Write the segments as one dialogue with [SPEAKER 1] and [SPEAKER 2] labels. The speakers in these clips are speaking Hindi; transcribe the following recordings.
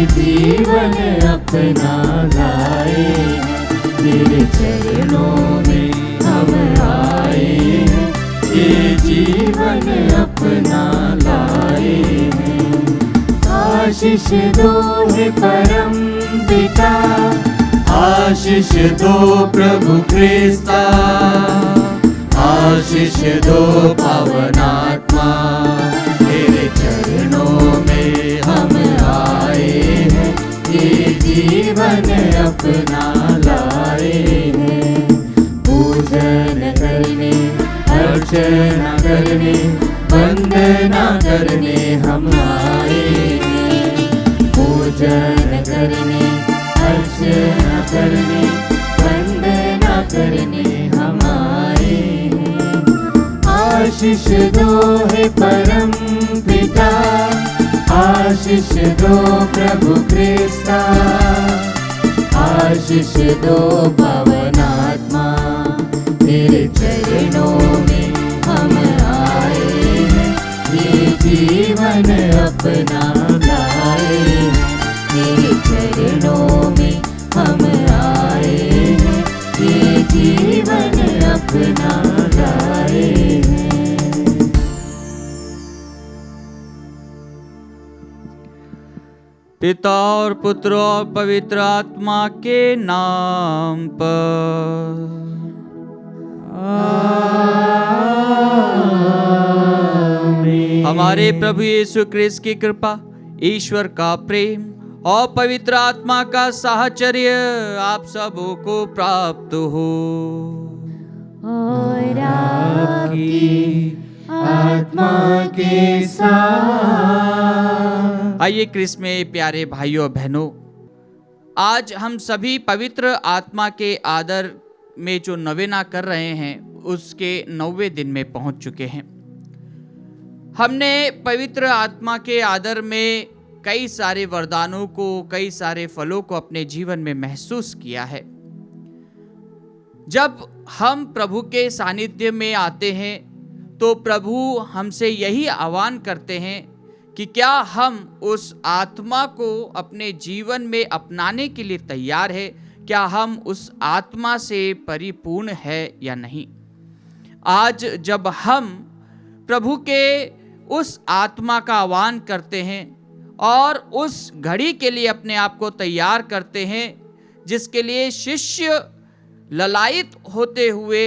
[SPEAKER 1] जीवन अपना लाए हैं, तेरे चरणों में हम आए हैं, ये जीवन अपना लाए हैं। आशीष दो हे परम पिता, आशीष दो प्रभु क्रिस्ता, आशीष दो पावन आत्मा, तेरे चरणों में हम आए हैं, ये जीवन अपना लाए हैं। पूजन करने, अर्चना करने, वंदना करने हम आए हैं। पूजन करने, अर्चना करने, वंदना करने हम आए हैं। आशीष दो हे परम पिता, आशीष दो प्रभु क्रिस्ता, आशीष दो पावन आत्मा, तेरे चरणों में हम आए हैं, ये जीवन अपना लाए हैं, तेरे चरणों में हम आए हैं, ये जीवन अपना लाए हैं।
[SPEAKER 2] पिता और पुत्र और पवित्र आत्मा के नाम पर। आमीन। हमारे प्रभु यीशु ख्रिस्त की कृपा, ईश्वर का प्रेम और पवित्र आत्मा का साहचर्य आप सबों को प्राप्त हो।
[SPEAKER 1] और आपकी आत्मा के साथ।
[SPEAKER 2] आइए क्रिस्त में प्यारे भाइयों बहनों, आज हम सभी पवित्र आत्मा के आदर में जो नवेना कर रहे हैं उसके 9वें दिन में पहुंच चुके हैं। हमने पवित्र आत्मा के आदर में कई सारे वरदानों को, कई सारे फलों को अपने जीवन में महसूस किया है। जब हम प्रभु के सानिध्य में आते हैं तो प्रभु हमसे यही आह्वान करते हैं कि क्या हम उस आत्मा को अपने जीवन में अपनाने के लिए तैयार है, क्या हम उस आत्मा से परिपूर्ण है या नहीं। आज जब हम प्रभु के उस आत्मा का आह्वान करते हैं और उस घड़ी के लिए अपने आप को तैयार करते हैं जिसके लिए शिष्य ललायित होते हुए,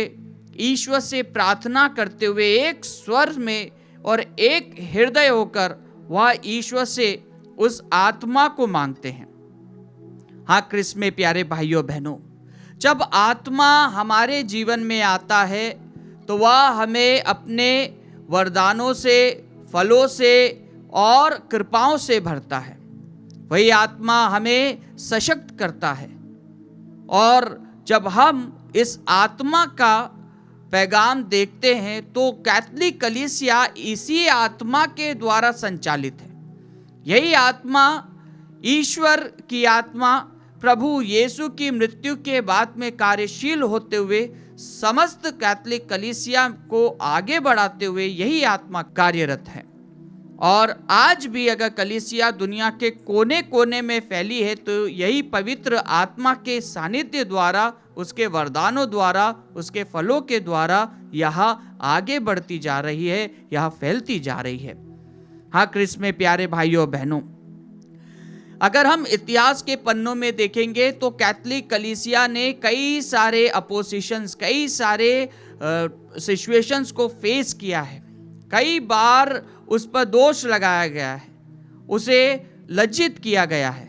[SPEAKER 2] ईश्वर से प्रार्थना करते हुए एक स्वर में और एक हृदय होकर वह ईश्वर से उस आत्मा को मांगते हैं। हाँ क्रिस्त में प्यारे भाइयों बहनों, जब आत्मा हमारे जीवन में आता है तो वह हमें अपने वरदानों से, फलों से और कृपाओं से भरता है। वही आत्मा हमें सशक्त करता है। और जब हम इस आत्मा का पैगाम देखते हैं तो कैथोलिक कलीसिया इसी आत्मा के द्वारा संचालित है। यही आत्मा, ईश्वर की आत्मा, प्रभु यीशु की मृत्यु के बाद में कार्यशील होते हुए समस्त कैथोलिक कलीसिया को आगे बढ़ाते हुए यही आत्मा कार्यरत है। और आज भी अगर कलीसिया दुनिया के कोने कोने में फैली है तो यही पवित्र आत्मा के सानिध्य द्वारा, उसके वरदानों द्वारा, उसके फलों के द्वारा यहाँ आगे बढ़ती जा रही है, यहाँ फैलती जा रही है। हाँ क्रिस्त में प्यारे भाइयों बहनों, अगर हम इतिहास के पन्नों में देखेंगे तो कैथोलिक कलीसिया ने कई सारे अपोजिशंस, कई सारे सिचुएशंस को फेस किया है। कई बार उस पर दोष लगाया गया है, उसे लज्जित किया गया है,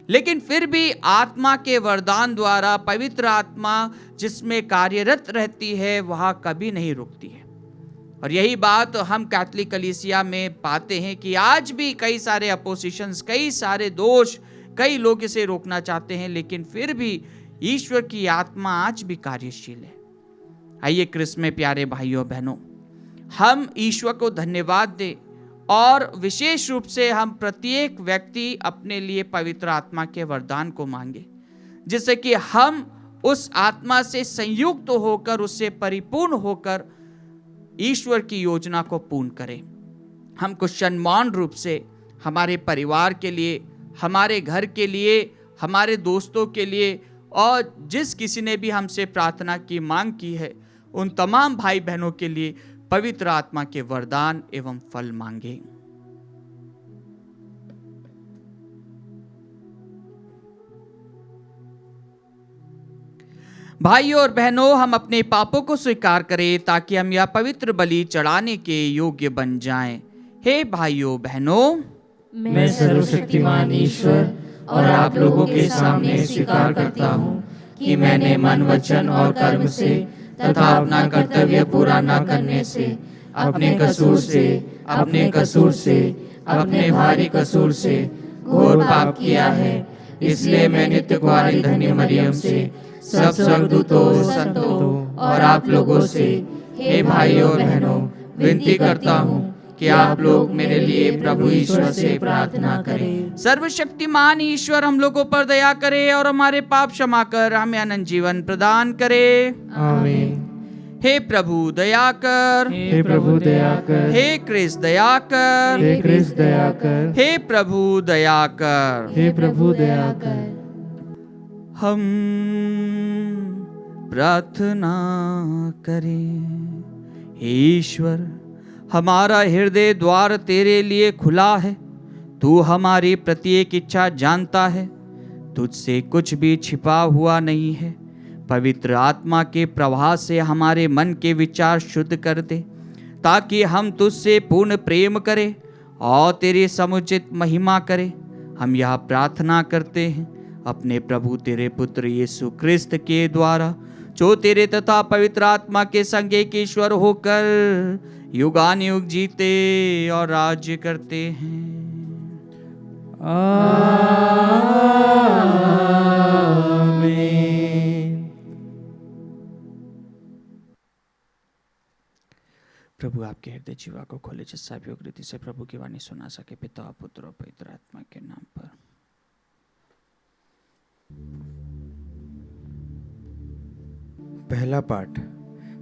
[SPEAKER 2] लेकिन फिर भी आत्मा के वरदान द्वारा पवित्र आत्मा जिसमें कार्यरत रहती है वह कभी नहीं रुकती है। और यही बात हम कैथोलिक कलीसिया में पाते हैं कि आज भी कई सारे अपोजिशंस, कई सारे दोष, कई लोग इसे रोकना चाहते हैं, लेकिन फिर भी ईश्वर की आत्मा आज भी कार्यशील है। आइए क्रिस्त में प्यारे भाइयों बहनों, हम ईश्वर को धन्यवाद दें और विशेष रूप से हम प्रत्येक व्यक्ति अपने लिए पवित्र आत्मा के वरदान को मांगे, जिससे कि हम उस आत्मा से संयुक्त होकर, उससे परिपूर्ण होकर ईश्वर की योजना को पूर्ण करें। हम क्रिश्चियन मौन रूप से हमारे परिवार के लिए, हमारे घर के लिए, हमारे दोस्तों के लिए, और जिस किसी ने भी हमसे प्रार्थना की मांग की है, उन तमाम भाई बहनों के लिए पवित्र आत्मा के वरदान एवं फल मांगे। भाइयों और बहनों, हम अपने पापों को स्वीकार करें ताकि हम यह पवित्र बलि चढ़ाने के योग्य बन जाएं। हे भाइयों बहनों,
[SPEAKER 1] मैं सर्वशक्तिमान ईश्वर और आप लोगों के सामने स्वीकार करता हूँ कि मैंने मन, वचन और कर्म से तथा अपना कर्तव्य पूरा न करने से, अपने कसूर से, अपने भारी कसूर से घोर पाप किया है। इसलिए मैं नित्य कुंवारी धन्य मरियम से, सब स्वर्गदूतों, संतों और आप लोगों से, हे भाइयों और बहनों, विनती करता हूँ कि आप लोग मेरे लिए प्रभु ईश्वर से प्रार्थना करें।
[SPEAKER 2] सर्वशक्तिमान ईश्वर हम लोगों पर दया करे और हमारे पाप क्षमा कर हमें अनंत जीवन प्रदान करे।
[SPEAKER 1] आमीन।
[SPEAKER 2] हे प्रभु दया कर,
[SPEAKER 1] हे प्रभु दया कर,
[SPEAKER 2] हे कृष्ण दया कर,
[SPEAKER 1] हे कृष्ण दया कर,
[SPEAKER 2] हे प्रभु दया कर,
[SPEAKER 1] हे प्रभु दया कर।
[SPEAKER 2] हम प्रार्थना करें। हे ईश्वर, हमारा हृदय द्वार तेरे लिए खुला है। तू हमारी प्रत्येक इच्छा जानता है। तुझसे कुछ भी छिपा हुआ नहीं है। पवित्र आत्मा के प्रवाह से हमारे मन के विचार शुद्ध कर दे, ताकि हम तुझसे पूर्ण प्रेम करें और तेरी समुचित महिमा करें। हम यह प्रार्थना करते हैं अपने प्रभु तेरे पुत्र यीशु क्रिस्त के द्वारा, जो तेरे तथा पवित्र आत्मा के संग एक ईश्वर होकर युगानुयुग जीते और राज्य करते हैं।
[SPEAKER 1] आमीन।
[SPEAKER 2] प्रभु आपके हृदय जीवा को खोले, जिससे आप योग्य रीति से प्रभु की वाणी सुना सके। पिता, पुत्र और पवित्र आत्मा के नाम पर।
[SPEAKER 3] पहला पाठ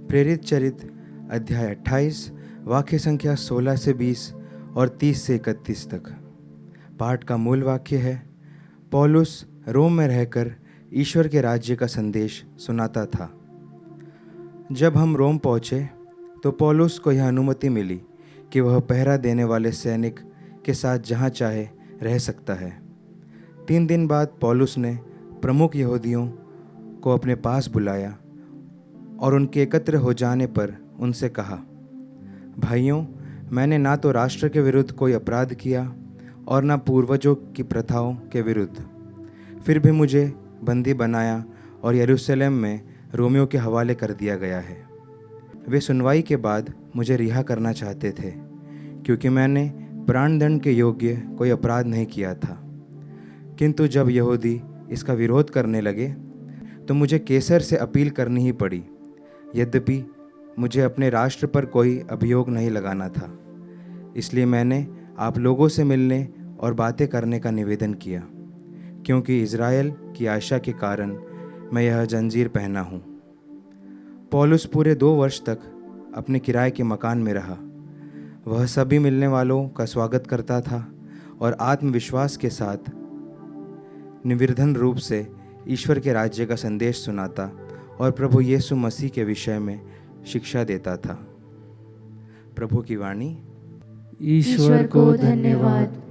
[SPEAKER 3] प्रेरित चरित्र अध्याय 28 वाक्य संख्या 16 से 20 और 30 से 31 तक। पाठ का मूल वाक्य है, पौलुस रोम में रहकर ईश्वर के राज्य का संदेश सुनाता था। जब हम रोम पहुँचे तो पौलुस को यह अनुमति मिली कि वह पहरा देने वाले सैनिक के साथ जहाँ चाहे रह सकता है। 3 दिन बाद पौलुस ने प्रमुख यहूदियों को अपने पास बुलाया और उनके एकत्र हो जाने पर उनसे कहा, भाइयों, मैंने ना तो राष्ट्र के विरुद्ध कोई अपराध किया और ना पूर्वजों की प्रथाओं के विरुद्ध। फिर भी मुझे बंदी बनाया और यरूशलेम में रोमियों के हवाले कर दिया गया है। वे सुनवाई के बाद मुझे रिहा करना चाहते थे, क्योंकि मैंने प्राणदंड के योग्य कोई अपराध नहीं किया था। किंतु जब यहूदी इसका विरोध करने लगे तो मुझे कैसर से अपील करनी ही पड़ी। यद्यपि मुझे अपने राष्ट्र पर कोई अभियोग नहीं लगाना था, इसलिए मैंने आप लोगों से मिलने और बातें करने का निवेदन किया, क्योंकि इज़राइल की आशा के कारण मैं यह जंजीर पहना हूँ। पौलुस पूरे 2 वर्ष तक अपने किराए के मकान में रहा। वह सभी मिलने वालों का स्वागत करता था और आत्मविश्वास के साथ निर्विघ्न रूप से ईश्वर के राज्य का संदेश सुनाता और प्रभु यीशु मसीह के विषय में शिक्षा देता था। प्रभु की वाणी।
[SPEAKER 1] ईश्वर को धन्यवाद।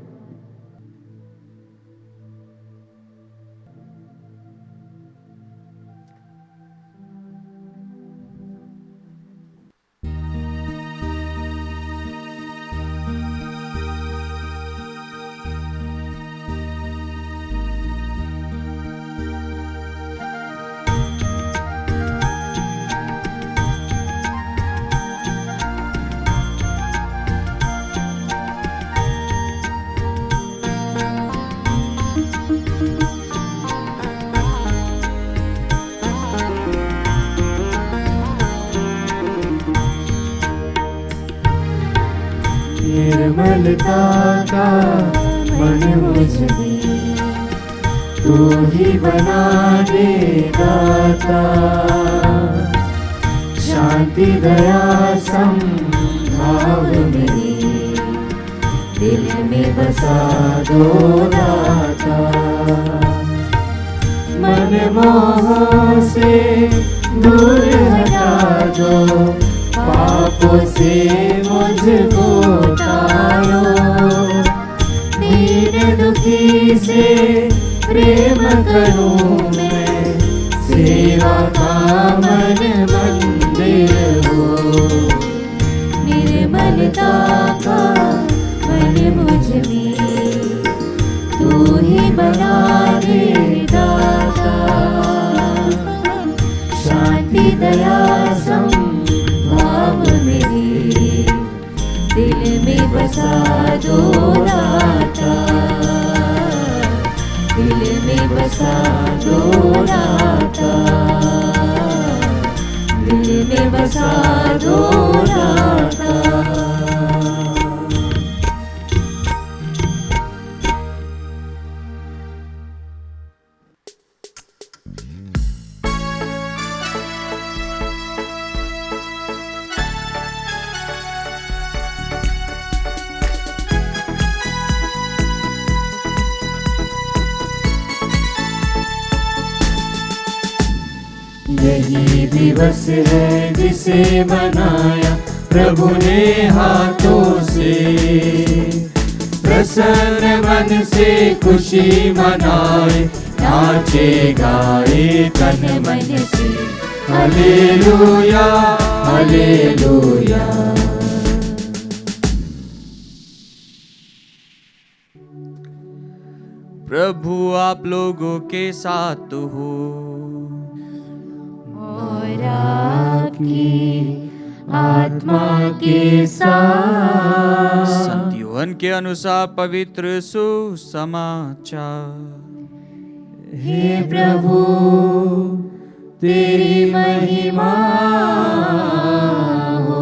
[SPEAKER 1] निर्मलता का मन मुझ में तू ही बना दे दाता। शांति दया संभाव मेरे दिल में बसा दो दाता। मनमोह से दूर हटा दो, पापों से मुझको तारो। दीन दुखी से प्रेम करूं मैं, सेवा का मन मंदिर हो। निर्मलता का मन मुझ में तू ही बना दे दाता। शांति दया संभाव मेरे दिल में बसा दो दाता। दिल में बसा दो दाता। दिल में बसा दो दाता। यही दिवस है जिसे मनाया प्रभु ने हाथों से। प्रसन्न मन से खुशी मनाए, नाचे गाए तन मन से। Hallelujah hallelujah.
[SPEAKER 2] प्रभु आप लोगों के साथ हो
[SPEAKER 1] और आपकी आत्मा के साथ।
[SPEAKER 2] संत यूहन्ना के अनुसार पवित्र सुसमाचार।
[SPEAKER 1] हे प्रभु तेरी महिमा हो।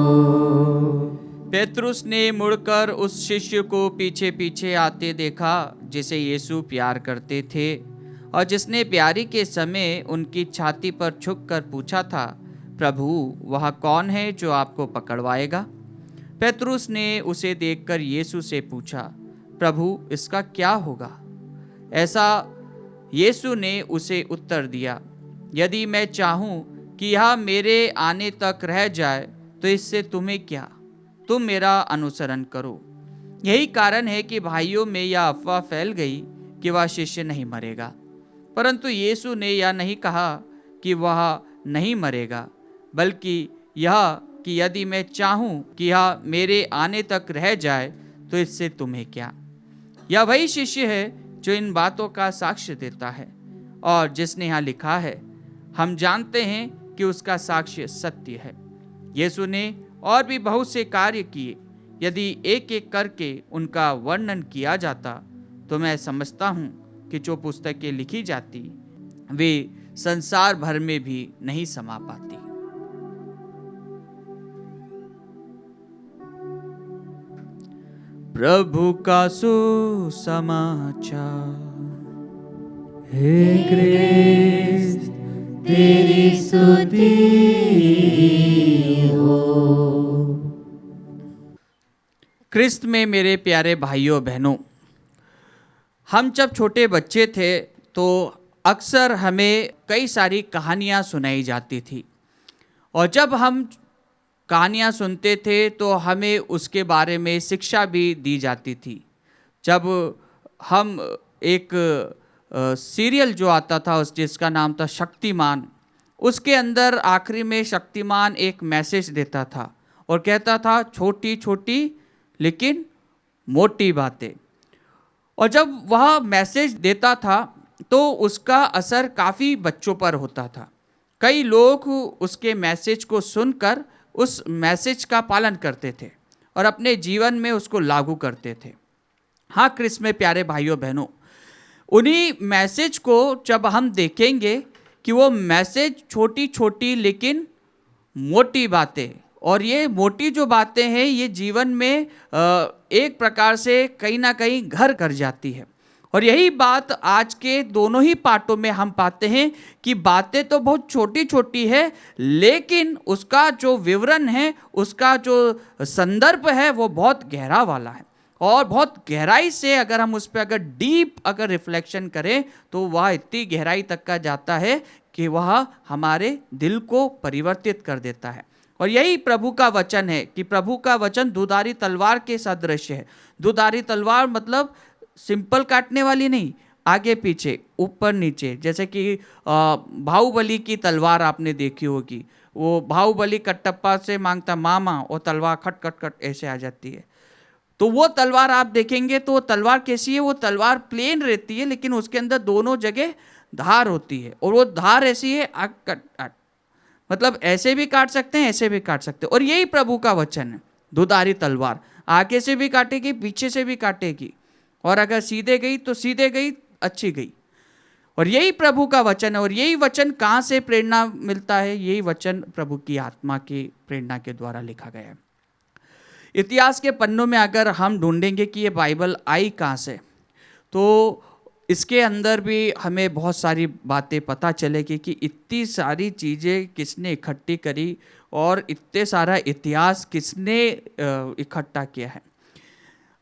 [SPEAKER 2] पेतरुस ने मुड़कर उस शिष्य को पीछे पीछे आते देखा जिसे यीशु प्यार करते थे और जिसने प्यारी के समय उनकी छाती पर झुककर पूछा था, प्रभु वह कौन है जो आपको पकड़वाएगा? पेतरुस ने उसे देखकर यीशु से पूछा, प्रभु इसका क्या होगा? ऐसा यीशु ने उसे उत्तर दिया, यदि मैं चाहूं कि यह मेरे आने तक रह जाए तो इससे तुम्हें क्या, तुम मेरा अनुसरण करो। यही कारण है कि भाइयों में यह अफवाह फैल गई कि वह शिष्य नहीं मरेगा। परंतु यीशु ने यह नहीं कहा कि वह नहीं मरेगा, बल्कि यह कि यदि मैं चाहूं कि यह मेरे आने तक रह जाए तो इससे तुम्हें क्या। यह वही शिष्य है जो इन बातों का साक्ष्य देता है और जिसने यहाँ लिखा है, हम जानते हैं कि उसका साक्ष्य सत्य है। यीशु ने और भी बहुत से कार्य किए। यदि एक एक करके उनका वर्णन किया जाता तो मैं समझता हूँ कि जो पुस्तकें लिखी जाती वे संसार भर में भी नहीं समा पाती। प्रभु का सुसमाचार।
[SPEAKER 1] हे क्रिस्त तेरी स्तुति हो।
[SPEAKER 2] क्रिस्त में मेरे प्यारे भाइयों बहनों, हम जब छोटे बच्चे थे तो अक्सर हमें कई सारी कहानियाँ सुनाई जाती थी और जब हम कहानियाँ सुनते थे तो हमें उसके बारे में शिक्षा भी दी जाती थी। जब हम एक सीरियल जो आता था जिसका नाम था शक्तिमान, उसके अंदर आखिरी में शक्तिमान एक मैसेज देता था और कहता था छोटी छोटी लेकिन मोटी बातें। और जब वह मैसेज देता था तो उसका असर काफ़ी बच्चों पर होता था। कई लोग उसके मैसेज को सुनकर उस मैसेज का पालन करते थे और अपने जीवन में उसको लागू करते थे। हाँ क्रिस्त में प्यारे भाइयों बहनों, उन्हीं मैसेज को जब हम देखेंगे कि वो मैसेज छोटी छोटी लेकिन मोटी बातें, और ये मोटी जो बातें हैं ये जीवन में एक प्रकार से कहीं ना कहीं घर कर जाती है। और यही बात आज के दोनों ही पार्टों में हम पाते हैं कि बातें तो बहुत छोटी छोटी है लेकिन उसका जो विवरण है, उसका जो संदर्भ है वो बहुत गहरा वाला है। और बहुत गहराई से अगर हम उस पर अगर डीप अगर रिफ्लेक्शन करें तो वह इतनी गहराई तक का जाता है कि वह हमारे दिल को परिवर्तित कर देता है। और यही प्रभु का वचन है कि प्रभु का वचन दुधारी तलवार के सदृश है। दुधारी तलवार मतलब सिंपल काटने वाली नहीं, आगे पीछे ऊपर नीचे, जैसे कि बाहुबली की तलवार आपने देखी होगी। वो बाहुबली कटप्पा से मांगता मामा और तलवार खट खट खट ऐसे आ जाती है। तो वो तलवार आप देखेंगे तो वो तलवार कैसी है, वो तलवार प्लेन रहती है लेकिन उसके अंदर दोनों जगह धार होती है, और वो धार ऐसी है मतलब ऐसे भी काट सकते हैं, ऐसे भी काट सकते हैं। और यही प्रभु का वचन है, दुधारी तलवार आगे से भी काटेगी, पीछे से भी काटेगी, और अगर सीधे गई तो सीधे गई, अच्छी गई। और यही प्रभु का वचन है। और यही वचन कहाँ से प्रेरणा मिलता है? यही वचन प्रभु की आत्मा की प्रेरणा के द्वारा लिखा गया है। इतिहास के पन्नों में अगर हम ढूंढेंगे कि ये बाइबल आई कहाँ से, तो इसके अंदर भी हमें बहुत सारी बातें पता चलेगी कि इतनी सारी चीज़ें किसने इकट्ठी करी और इतने सारा इतिहास किसने इकट्ठा किया है।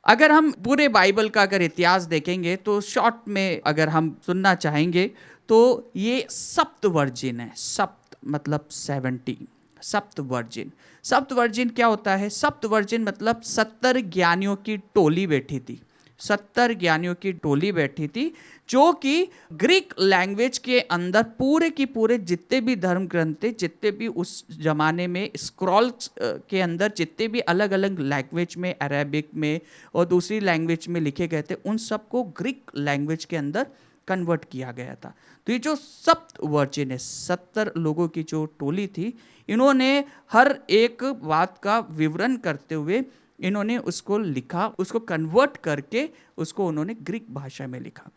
[SPEAKER 2] अगर हम पूरे बाइबल का अगर इतिहास देखेंगे तो शॉर्ट में अगर हम सुनना चाहेंगे तो ये सप्तवर्जिन है। सप्त मतलब 70, सप्तवर्जिन। सप्तवर्जिन क्या होता है? सप्तवर्जिन मतलब 70 ज्ञानियों की टोली बैठी थी। 70 ज्ञानियों की टोली बैठी थी जो कि ग्रीक लैंग्वेज के अंदर पूरे की पूरे जितने भी धर्म ग्रंथ थे, जितने भी उस जमाने में स्क्रॉल्स के अंदर जितने भी अलग अलग लैंग्वेज में, अरेबिक में और दूसरी लैंग्वेज में लिखे गए थे, उन सबको ग्रीक लैंग्वेज के अंदर कन्वर्ट किया गया था। तो ये जो सप्तवर्जिन है, 70 लोगों की जो टोली थी, इन्होंने हर एक बात का विवरण करते हुए इन्होंने उसको लिखा, उसको कन्वर्ट करके उसको उन्होंने ग्रीक भाषा में लिखा।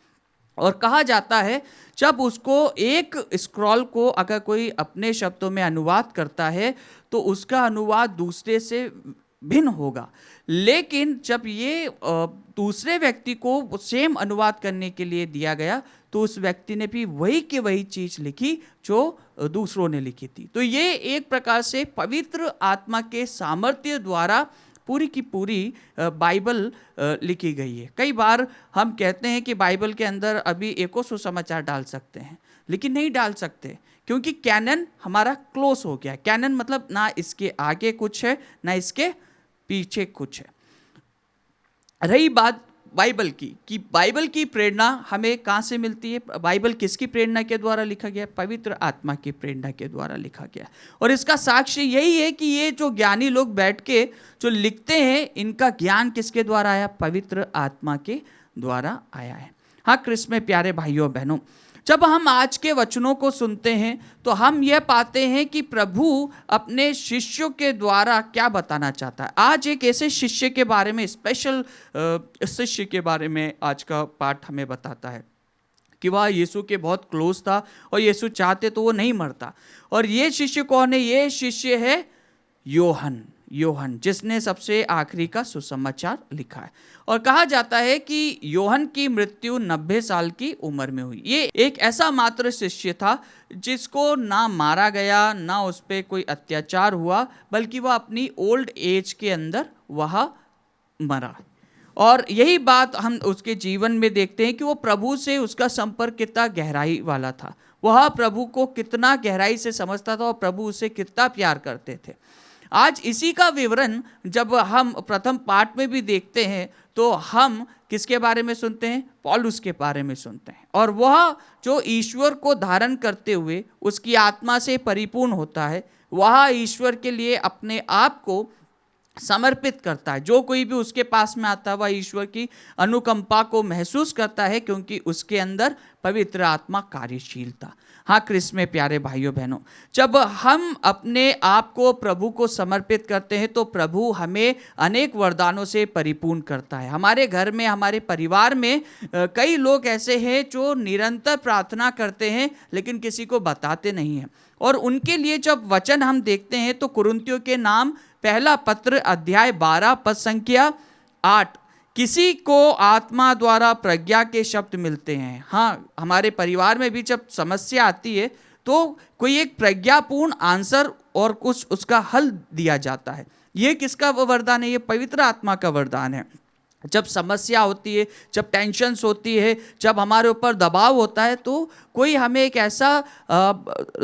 [SPEAKER 2] और कहा जाता है जब उसको एक स्क्रॉल को अगर कोई अपने शब्दों में अनुवाद करता है तो उसका अनुवाद दूसरे से भिन्न होगा, लेकिन जब ये दूसरे व्यक्ति को सेम अनुवाद करने के लिए दिया गया तो उस व्यक्ति ने भी वही की वही चीज़ लिखी जो दूसरों ने लिखी थी। तो ये एक प्रकार से पवित्र आत्मा के सामर्थ्य द्वारा पूरी की पूरी बाइबल लिखी गई है। कई बार हम कहते हैं कि बाइबल के अंदर अभी एको सुसमाचार डाल सकते हैं, लेकिन नहीं डाल सकते क्योंकि कैनन हमारा क्लोज हो गया। कैनन मतलब ना इसके आगे कुछ है ना इसके पीछे कुछ है। रही बात बाइबल की कि बाइबल की प्रेरणा हमें कहाँ से मिलती है? बाइबल किसकी प्रेरणा के द्वारा लिखा गया? पवित्र आत्मा की प्रेरणा के द्वारा लिखा गया। और इसका साक्ष्य यही है कि ये जो ज्ञानी लोग बैठ के जो लिखते हैं, इनका ज्ञान किसके द्वारा आया? पवित्र आत्मा के द्वारा आया है। हाँ क्रिस्त में प्यारे भाइयों बहनों, जब हम आज के वचनों को सुनते हैं तो हम यह पाते हैं कि प्रभु अपने शिष्यों के द्वारा क्या बताना चाहता है। आज एक ऐसे शिष्य के बारे में, स्पेशल शिष्य के बारे में आज का पाठ हमें बताता है कि वह यीशु के बहुत क्लोज था और यीशु चाहते तो वो नहीं मरता। और ये शिष्य कौन है? ये शिष्य है योहन, जिसने सबसे आखिरी का सुसमाचार लिखा है। और कहा जाता है कि योहन की मृत्यु 90 साल की उम्र में हुई। ये एक ऐसा मात्र शिष्य था जिसको ना मारा गया, ना उस पर कोई अत्याचार हुआ, बल्कि वह अपनी ओल्ड एज के अंदर वह मरा। और यही बात हम उसके जीवन में देखते हैं कि वो प्रभु से उसका संपर्क कितना गहराई वाला था, वह प्रभु को कितना गहराई से समझता था और प्रभु उसे कितना प्यार करते थे। आज इसी का विवरण जब हम प्रथम पाठ में भी देखते हैं तो हम किसके बारे में सुनते हैं? पौलुस के बारे में सुनते हैं। और वह जो ईश्वर को धारण करते हुए उसकी आत्मा से परिपूर्ण होता है, वह ईश्वर के लिए अपने आप को समर्पित करता है। जो कोई भी उसके पास में आता है वह ईश्वर की अनुकंपा को महसूस करता है क्योंकि उसके अंदर पवित्र आत्मा कार्यशील था। हाँ क्रिस्त में प्यारे भाइयों बहनों, जब हम अपने आप को प्रभु को समर्पित करते हैं तो प्रभु हमें अनेक वरदानों से परिपूर्ण करता है। हमारे घर में, हमारे परिवार में कई लोग ऐसे हैं जो निरंतर प्रार्थना करते हैं लेकिन किसी को बताते नहीं हैं। और उनके लिए जब वचन हम देखते हैं तो कुरिन्थियों के नाम पहला पत्र अध्याय 12 पद संख्या 8, किसी को आत्मा द्वारा प्रज्ञा के शब्द मिलते हैं। हाँ, हमारे परिवार में भी जब समस्या आती है तो कोई एक प्रज्ञापूर्ण आंसर और कुछ उसका हल दिया जाता है। ये किसका वरदान है? ये पवित्र आत्मा का वरदान है। जब समस्या होती है, जब टेंशन्स होती है, जब हमारे ऊपर दबाव होता है, तो कोई हमें एक ऐसा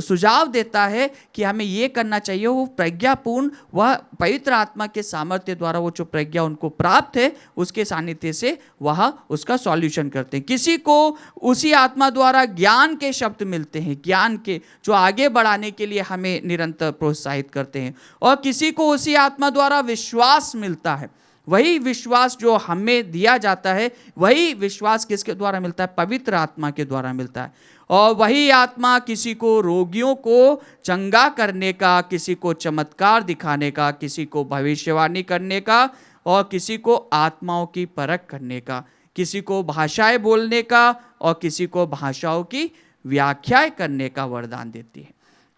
[SPEAKER 2] सुझाव देता है कि हमें ये करना चाहिए। वो प्रज्ञापूर्ण, वह पवित्र आत्मा के सामर्थ्य द्वारा वो जो प्रज्ञा उनको प्राप्त है, उसके सानिध्य से वह उसका सॉल्यूशन करते हैं। किसी को उसी आत्मा द्वारा ज्ञान के शब्द मिलते हैं, ज्ञान के, जो आगे बढ़ाने के लिए हमें निरंतर प्रोत्साहित करते हैं। और किसी को उसी आत्मा द्वारा विश्वास मिलता है। वही विश्वास जो हमें दिया जाता है, वही विश्वास किसके द्वारा मिलता है? पवित्र आत्मा के द्वारा मिलता है। और वही आत्मा किसी को रोगियों को चंगा करने का, किसी को चमत्कार दिखाने का, किसी को भविष्यवाणी करने का, और किसी को आत्माओं की परख करने का, किसी को भाषाएं बोलने का, और किसी को भाषाओं की व्याख्याएं करने का वरदान देती है।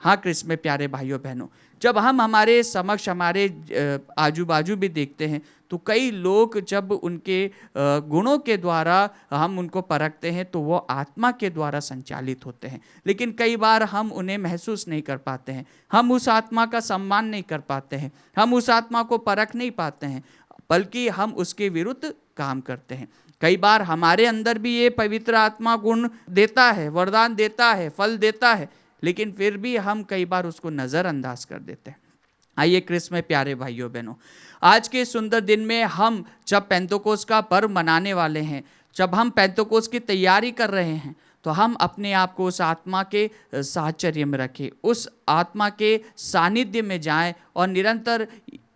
[SPEAKER 2] हाँ कृष्ण में प्यारे भाइयों बहनों, जब हम हमारे समक्ष, हमारे आजू बाजू भी देखते हैं, तो कई लोग जब उनके गुणों के द्वारा हम उनको परखते हैं, तो वो आत्मा के द्वारा संचालित होते हैं। लेकिन कई बार हम उन्हें महसूस नहीं कर पाते हैं, हम उस आत्मा का सम्मान नहीं कर पाते हैं, हम उस आत्मा को परख नहीं पाते हैं, बल्कि हम उसके विरुद्ध काम करते हैं। कई बार हमारे अंदर भी ये पवित्र आत्मा गुण देता है, वरदान देता है, फल देता है, लेकिन फिर भी हम कई बार उसको नज़रअंदाज कर देते हैं। आइए कृष्ण में प्यारे भाइयों बहनों, आज के सुंदर दिन में हम जब पेंतोकोस का पर्व मनाने वाले हैं, जब हम पेंतोकोस की तैयारी कर रहे हैं, तो हम अपने आप को उस आत्मा के साहचर्य में रखें, उस आत्मा के सानिध्य में जाएं और निरंतर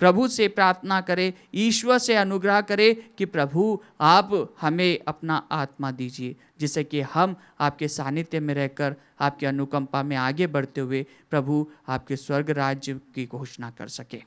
[SPEAKER 2] प्रभु से प्रार्थना करें, ईश्वर से अनुग्रह करें कि प्रभु आप हमें अपना आत्मा दीजिए, जिससे कि हम आपके सानिध्य में रहकर आपकी अनुकंपा में आगे बढ़ते हुए प्रभु आपके स्वर्ग राज्य की घोषणा कर सके।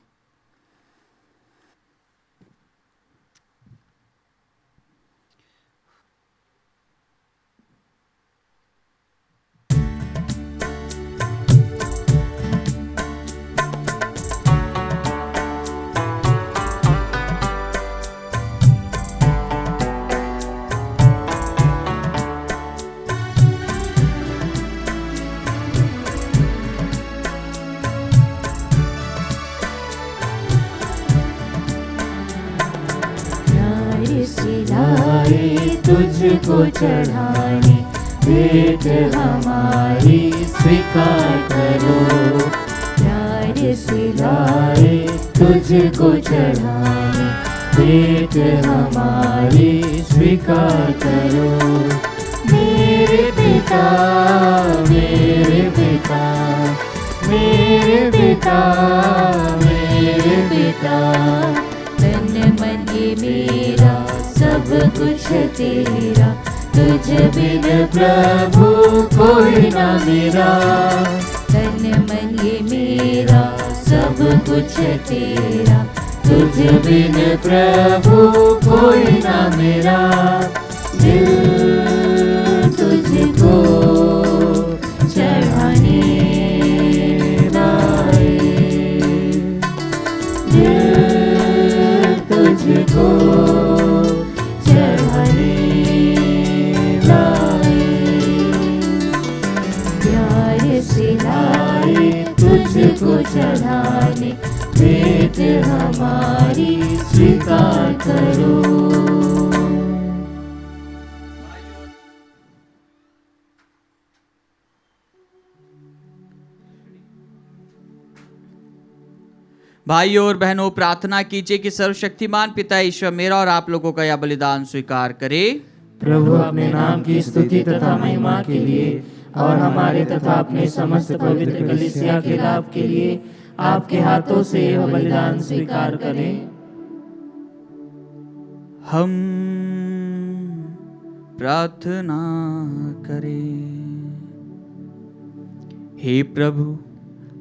[SPEAKER 1] तुझको चढ़ाने भेंट हमारी स्वीकार करो। प्यार से लाए तुझको चढ़ाने भेंट हमारी स्वीकार करो। मेरे पिता, मेरे पिता, मेरे पिता, मेरे पिता, तन मन ये मेरा सब कुछ तेरा, तुझ बिन प्रभु कोई ना मेरा। तन मन ये मेरा सब कुछ तेरा, तुझ बिन प्रभु कोई ना मेरा। दिल तुझको चढ़ाने लाए, दिल तुझको तुझको चढ़ाने भेंट हमारी स्वीकार करो।
[SPEAKER 2] भाइयों और बहनों, प्रार्थना कीजिए कि सर्वशक्तिमान पिता ईश्वर मेरा और आप लोगों का यह बलिदान स्वीकार करे।
[SPEAKER 1] प्रभु अपने नाम की स्तुति तथा महिमा के लिए और हमारे तथा अपने समस्त पवित्र कलीसिया के लाभ के लिए आपके हाथों से यह बलिदान स्वीकार करें।
[SPEAKER 2] हम प्रार्थना करें। हे प्रभु,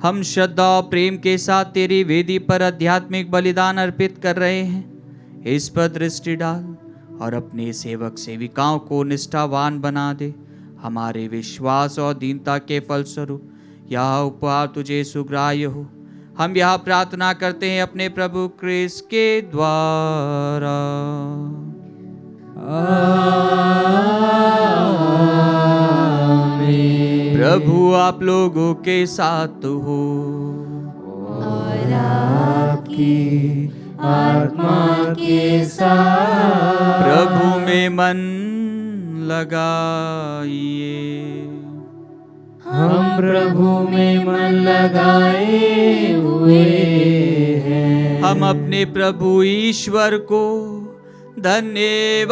[SPEAKER 2] हम श्रद्धा और प्रेम के साथ तेरी वेदी पर आध्यात्मिक बलिदान अर्पित कर रहे हैं। इस पर दृष्टि डाल और अपने सेवक सेविकाओं को निष्ठावान बना दे। हमारे विश्वास और दीनता के फलस्वरूप यह उपहार तुझे सुग्राह्य हो। हम यह प्रार्थना करते हैं अपने प्रभु क्रिस्त के द्वारा। आमीन। प्रभु आप लोगों के साथ हो
[SPEAKER 1] और आपकी आत्मा के साथ।
[SPEAKER 2] प्रभु में मन लगाइए।
[SPEAKER 1] हम प्रभु में मन लगाए हुए हैं।
[SPEAKER 2] हम अपने प्रभु ईश्वर को धन्यवाद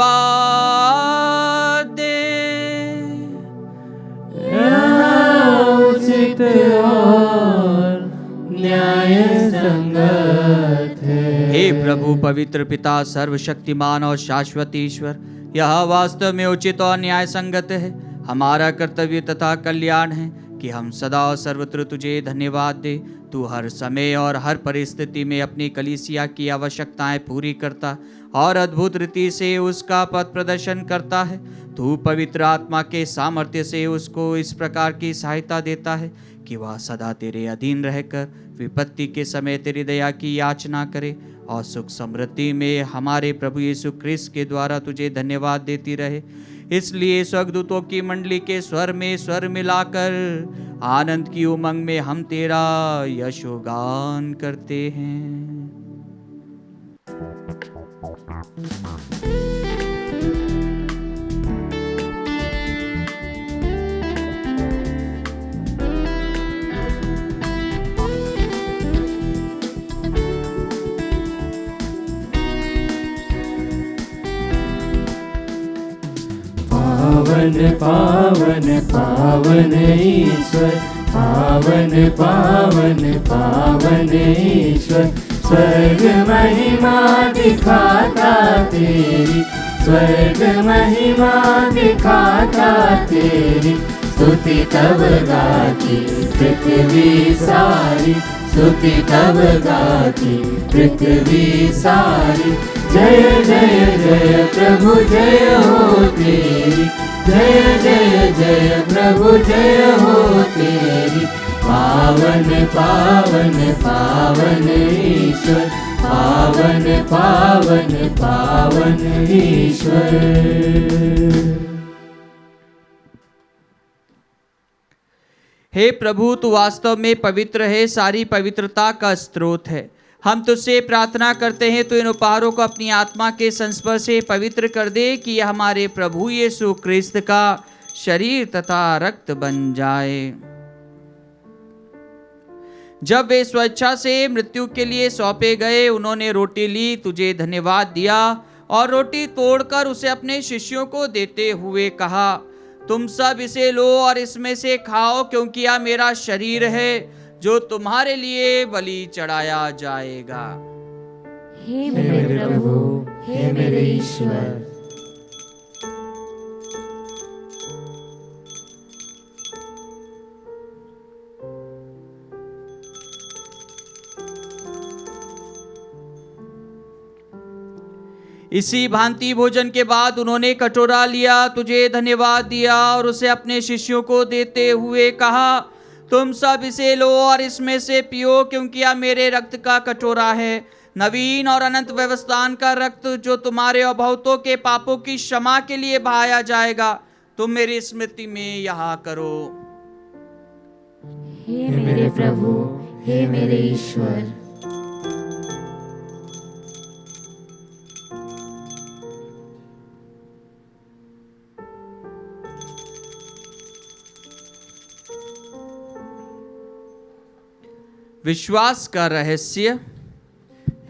[SPEAKER 2] दें।
[SPEAKER 1] उचित और न्याय संगत है।
[SPEAKER 2] हे प्रभु पवित्र पिता सर्वशक्तिमान और शाश्वत ईश्वर, यह वास्तव में उचित और न्याय संगत है, हमारा कर्तव्य तथा कल्याण है कि हम सदा और सर्वत्र तुझे धन्यवाद दे। तू हर समय और हर परिस्थिति में अपनी कलीसिया की आवश्यकताएं पूरी करता और अद्भुत रीति से उसका पथ प्रदर्शन करता है। तू पवित्र आत्मा के सामर्थ्य से उसको इस प्रकार की सहायता देता है कि वह सदा तेरे अधीन रहकर विपत्ति के समय तेरी दया की याचना करे और सुख समृद्धि में हमारे प्रभु यीशु क्रिस्त के द्वारा तुझे धन्यवाद देती रहे। इसलिए स्वर्गदूतों की मंडली के स्वर में स्वर मिलाकर आनंद की उमंग में हम तेरा यशोगान करते हैं।
[SPEAKER 1] पावन पावन पावन ईश्वर, पावन पावन पावन ईश्वर, स्वर्ग महिमा दिखाता तेरी, स्वर्ग महिमा दिखाता तेरी। स्तुति तब गाती पृथ्वी सारी, स्तुति तब गाती पृथ्वी सारी। जय जय जय प्रभु जय हो तेरी, जय जय जय प्रभु जय हो तेरी। पावन पावन पावन ईश्वर, पावन पावन पावन ईश्वर।
[SPEAKER 2] हे प्रभु, तू वास्तव में पवित्र है, सारी पवित्रता का स्रोत है। हम तुझसे प्रार्थना करते हैं, तो इन उपहारों को अपनी आत्मा के संस्पर्श से पवित्र कर दे कि यह हमारे प्रभु यीशु क्रिस्त का शरीर तथा रक्त बन जाए। जब वे स्वेच्छा से मृत्यु के लिए सौंपे गए, उन्होंने रोटी ली, तुझे धन्यवाद दिया और रोटी तोड़कर उसे अपने शिष्यों को देते हुए कहा, तुम सब इसे लो और इसमें से खाओ, क्योंकि यह मेरा शरीर है जो तुम्हारे लिए बलि चढ़ाया जाएगा।
[SPEAKER 1] हे मेरे प्रभु, हे मेरे ईश्वर।
[SPEAKER 2] इसी भांति भोजन के बाद उन्होंने कटोरा लिया, तुझे धन्यवाद दिया और उसे अपने शिष्यों को देते हुए कहा, तुम सब इसे लो और इसमें से पियो, क्योंकि यह मेरे रक्त का कटोरा है, नवीन और अनंत व्यवस्थान का रक्त, जो तुम्हारे और बहुतों के पापों की क्षमा के लिए बहाया जाएगा। तुम मेरी स्मृति में यह करो।
[SPEAKER 1] हे मेरे प्रभु, हे मेरे ईश्वर।
[SPEAKER 2] विश्वास का रहस्य।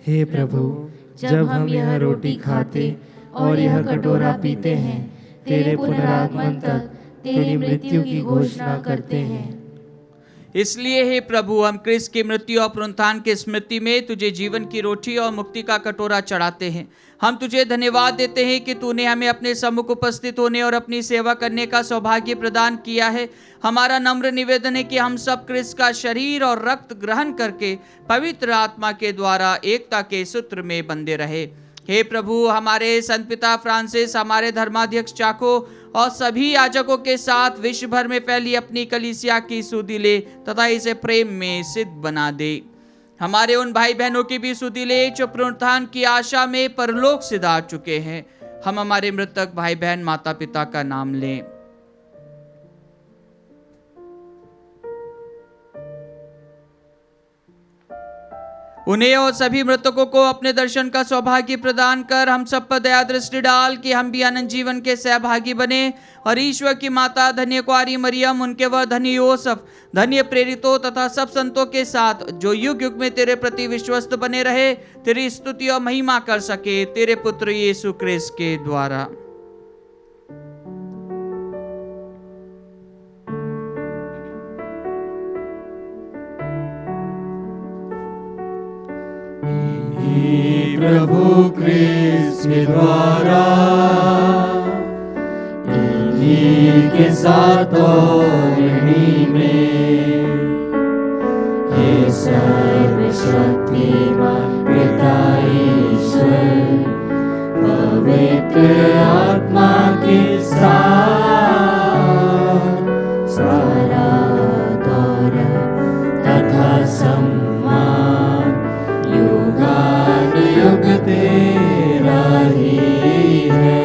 [SPEAKER 1] हे प्रभु, जब हम यह रोटी खाते और यह कटोरा पीते हैं, तेरे पुनरागमन तक तेरी मृत्यु की घोषणा करते हैं।
[SPEAKER 2] इसलिए हे प्रभु, हम क्रिस्त की मृत्यु और पुनरुत्थान की स्मृति में तुझे जीवन की रोटी और मुक्ति का कटोरा चढ़ाते हैं। हम तुझे धन्यवाद देते हैं कि तूने हमें अपने सम्मुख उपस्थित होने और अपनी सेवा करने का सौभाग्य प्रदान किया है। हमारा नम्र निवेदन है कि हम सब क्रिस्त का शरीर और रक्त ग्रहण करके पवित्र आत्मा के द्वारा एकता के सूत्र में बंधे रहे। हे प्रभु, हमारे संत पिता फ्रांसिस, हमारे धर्माध्यक्ष चाको और सभी याजकों के साथ विश्व भर में फैली अपनी कलीसिया की सुधि ले तथा इसे प्रेम में सिद्ध बना दे। हमारे उन भाई बहनों की भी सुधि ले जो पुनरुत्थान की आशा में परलोक सिधार चुके हैं। हम हमारे मृतक भाई बहन माता पिता का नाम लें। उन्हें और सभी मृतकों को अपने दर्शन का सौभाग्य प्रदान कर हम सब पर दया दृष्टि डाल कि हम भी अनंत जीवन के सहभागी बने। और ईश्वर की माता धन्य कुआरी मरियम, उनके वह धन्य योसेफ, धन्य प्रेरितों तथा सब संतों के साथ जो युग युग में तेरे प्रति विश्वस्त बने रहे, तेरी स्तुति और महिमा कर सके तेरे पुत्र यीशु क्रिस्त के द्वारा।
[SPEAKER 1] प्रभु क्रिस्त के द्वारा, इन्हीं के साथ और इन्हीं में, हे सर्वशक्तिमान पिता ईश्वर, पवित्र आत्मा के साथ सारा गौरव तथा सम्मान युग तेरा ही है।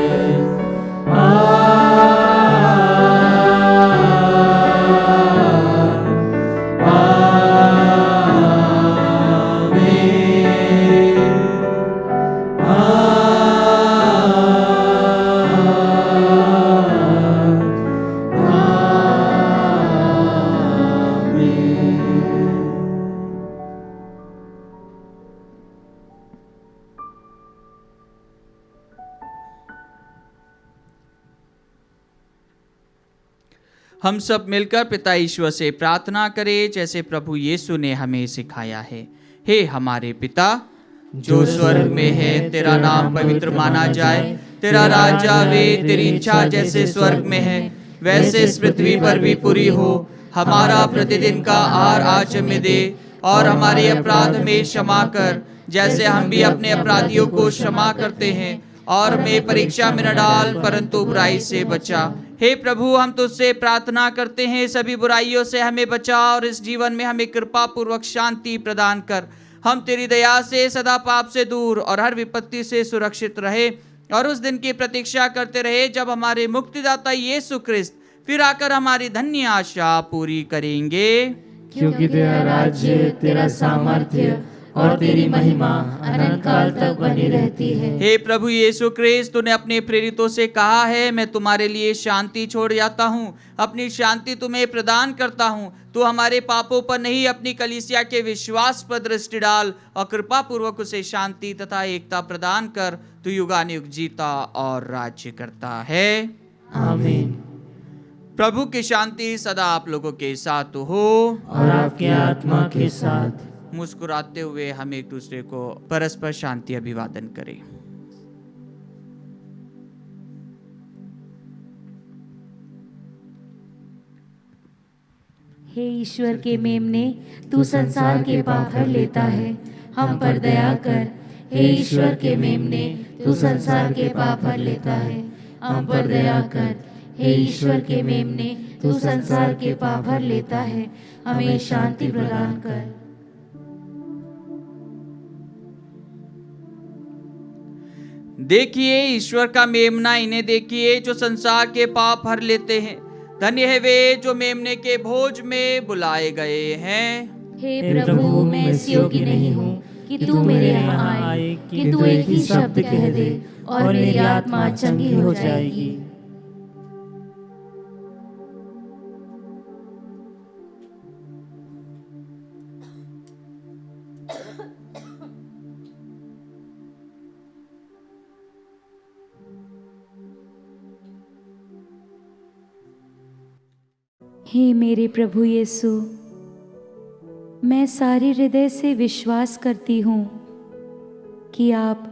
[SPEAKER 2] हम सब मिलकर पिता ईश्वर से प्रार्थना करें जैसे प्रभु यीशु ने हमें सिखाया है। हे हमारे पिता जो स्वर्ग में है, तेरा नाम पवित्र माना जाए, तेरा राज्य आवे, तेरी इच्छा जैसे स्वर्ग में है वैसे इस पृथ्वी पर भी पूरी हो। हमारा प्रतिदिन का आहार आज हमें दे, और हमारे अपराध में क्षमा कर जैसे हम भी अपने अपराधियों को क्षमा करते हैं, और हमें परीक्षा में न डाल परंतु बुराई से बचा। हे प्रभु, हम तुझसे प्रार्थना करते हैं सभी बुराइयों से हमें बचा और इस जीवन में हमें कृपा पूर्वक शांति प्रदान कर। हम तेरी दया से सदा पाप से दूर और हर विपत्ति से सुरक्षित रहे, और उस दिन की प्रतीक्षा करते रहे जब हमारे मुक्तिदाता यीशु क्रिस्त फिर आकर हमारी धन्य आशा पूरी करेंगे।
[SPEAKER 1] क्योंकि तेरा राज्य, तेरा सामर्थ्य और तेरी महिमा अनंत काल तक बनी रहती है।
[SPEAKER 2] हे प्रभु यीशु क्रिस्त, तूने अपने प्रेरितों से कहा है, मैं तुम्हारे लिए शांति छोड़ जाता हूँ, अपनी शांति तुम्हें प्रदान करता हूँ। तू हमारे पापों पर नहीं, अपनी कलीसिया के विश्वास पर दृष्टि डाल और कृपा पूर्वक उसे शांति तथा एकता प्रदान कर। तू युगानुयुग जीता और राज्य करता है।
[SPEAKER 1] आमीन।
[SPEAKER 2] प्रभु की शांति सदा आप लोगों के साथ हो
[SPEAKER 1] और आपकी आत्मा के साथ।
[SPEAKER 2] मुस्कुराते हुए हम एक दूसरे को परस्पर शांति अभिवादन करें।
[SPEAKER 4] हे ईश्वर के मेमने, तू संसार के पाप हर लेता है, हम पर दया कर। हे ईश्वर के मेमने, तू संसार के पाप हर लेता है, हम पर दया कर। हे ईश्वर के मेमने, तू संसार के पाप हर लेता है, हमें शांति प्रदान कर।
[SPEAKER 2] देखिए ईश्वर का मेमना, इन्हें देखिए जो संसार के पाप हर लेते हैं। धन्य है वे जो मेमने के भोज में बुलाए गए हैं।
[SPEAKER 4] हे प्रभु, मैं इस योग्य नहीं हूँ कि तू मेरे यहाँ आए, किंतु एक ही शब्द कह दे और मेरी आत्मा चंगी हो जाएगी। हे मेरे प्रभु यीशु, मैं सारे हृदय से विश्वास करती हूँ कि आप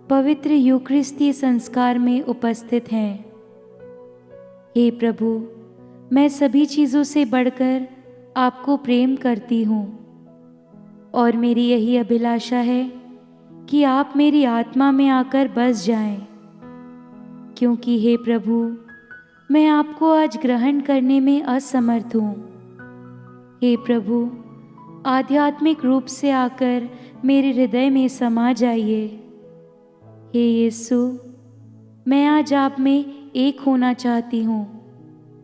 [SPEAKER 4] पवित्र यूकरिस्तीय संस्कार में उपस्थित हैं। हे प्रभु, मैं सभी चीज़ों से बढ़कर आपको प्रेम करती हूँ, और मेरी यही अभिलाषा है कि आप मेरी आत्मा में आकर बस जाएं, क्योंकि हे प्रभु, मैं आपको आज ग्रहण करने में असमर्थ हूँ। हे प्रभु, आध्यात्मिक रूप से आकर मेरे हृदय में समा जाइए। हे यीशु, मैं आज आप में एक होना चाहती हूँ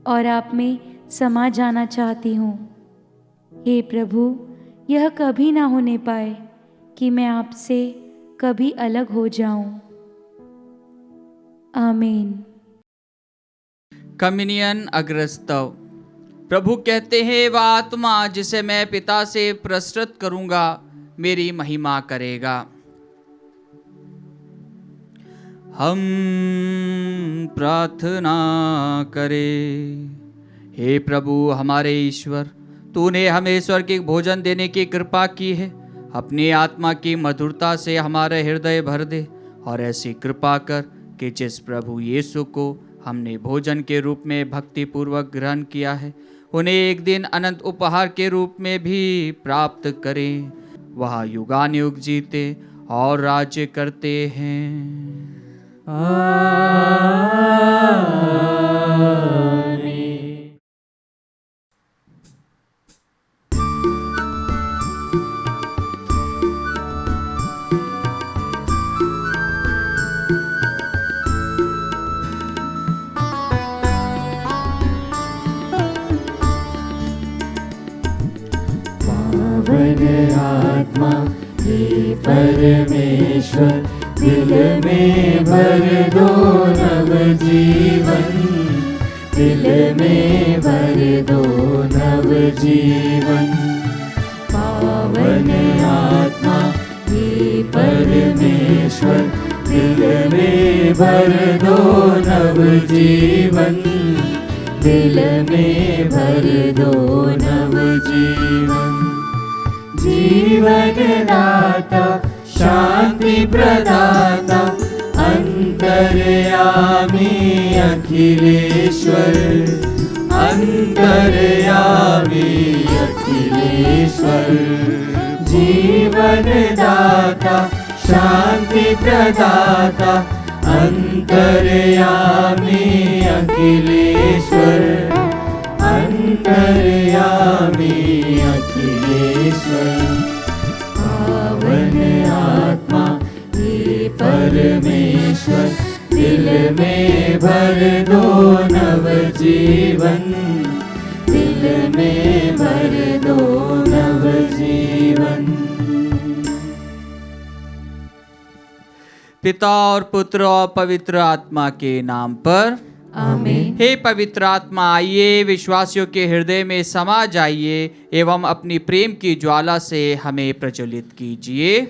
[SPEAKER 4] और आप में समा जाना चाहती हूँ। हे प्रभु, यह कभी ना होने पाए, कि मैं आपसे कभी अलग हो जाऊं। आमीन।
[SPEAKER 2] कम्युनियन अग्रस्तव। प्रभु कहते हैं, वह आत्मा जिसे मैं पिता से प्रस्तुत करूंगा मेरी महिमा करेगा। हम प्रार्थना करें। हे प्रभु हमारे ईश्वर, तूने हमें स्वर्गिक भोजन देने की कृपा की है। अपनी आत्मा की मधुरता से हमारे हृदय भर दे और ऐसी कृपा कर कि जिस प्रभु यीशु को हमने भोजन के रूप में भक्ति पूर्वक ग्रहण किया है, उन्हें एक दिन अनंत उपहार के रूप में भी प्राप्त करें। वह युगानुयुग जीते और राज्य करते हैं।
[SPEAKER 1] पावन आत्मा हे परमेश्वर, दिल में भर दो नव जीवन, दिल में भर दो नव जीवन। पावन आत्मा हे परमेश्वर, दिल में भर दो नव जीवन, दिल में भर दो नव जीवन। जीवन दाता शांति प्रदाता अंतर्यामी अखिलेश्वर, अंतर्यामी अखिलेश्वर। जीवन दाता शांति प्रदाता अंतर्यामी अखिलेश्वर, अंतर्यामी अखिलेश्वर। पावन आत्मा हे परमेश्वर, दिल में भर दो नव जीवन, दिल में भर दो नव जीवन।
[SPEAKER 2] पिता और पुत्र और पवित्र आत्मा के नाम पर
[SPEAKER 4] आमीन।
[SPEAKER 2] हे पवित्र आत्मा, आइए विश्वासियों के हृदय में समा जाइए एवं अपनी प्रेम की ज्वाला से हमें प्रज्वलित कीजिए।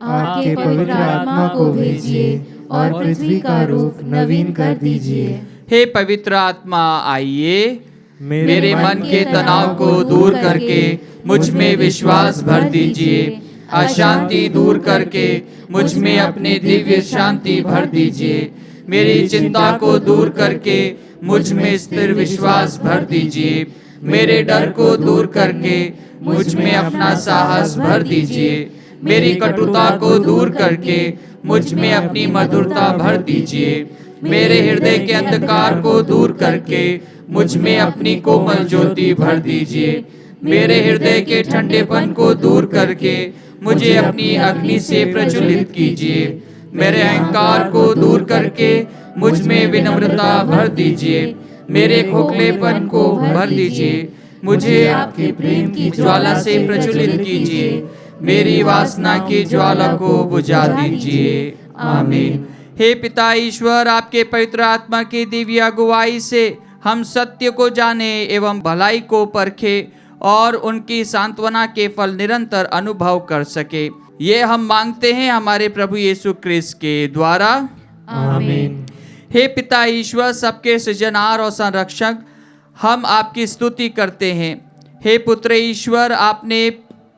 [SPEAKER 4] आपके पवित्र आत्मा को भेजिए और पृथ्वी का रूप नवीन कर दीजिए।
[SPEAKER 2] हे पवित्र आत्मा, आइए मेरे मन के तनाव को दूर करके मुझ में विश्वास भर दीजिए। अशांति दूर करके मुझ में अपनी दिव्य शांति भर दीजिए। मेरी चिंता को दूर करके मुझ में स्थिर विश्वास भर दीजिए। मेरे डर को दूर करके मुझ में अपना साहस भर दीजिए। मेरी कटुता को दूर करके मुझ में अपनी मधुरता भर दीजिए। मेरे हृदय के अंधकार को दूर करके मुझ में अपनी कोमल ज्योति भर दीजिए। मेरे हृदय के ठंडेपन को दूर करके मुझे अपनी अग्नि से प्रज्वलित कीजिए। मेरे अहंकार को दूर करके मुझ में विनम्रता भर दीजिए। मेरे खोखलेपन को भर दीजिए। मुझे आपके प्रेम की ज्वाला से प्रज्वलित कीजिए। मेरी वासना की ज्वाला को बुझा दीजिए। आमीन। हे पिता ईश्वर, आपके पवित्र आत्मा की दिव्य अगुवाई से हम सत्य को जाने एवं भलाई को परखे और उनकी सांत्वना के फल निरंतर अनुभव कर सके, ये हम मांगते हैं हमारे प्रभु यीशु क्रिस्त के द्वारा।
[SPEAKER 4] आमीन।
[SPEAKER 2] हे पिता ईश्वर, सबके सृजनहार और संरक्षक, हम आपकी स्तुति करते हैं। हे पुत्र ईश्वर, आपने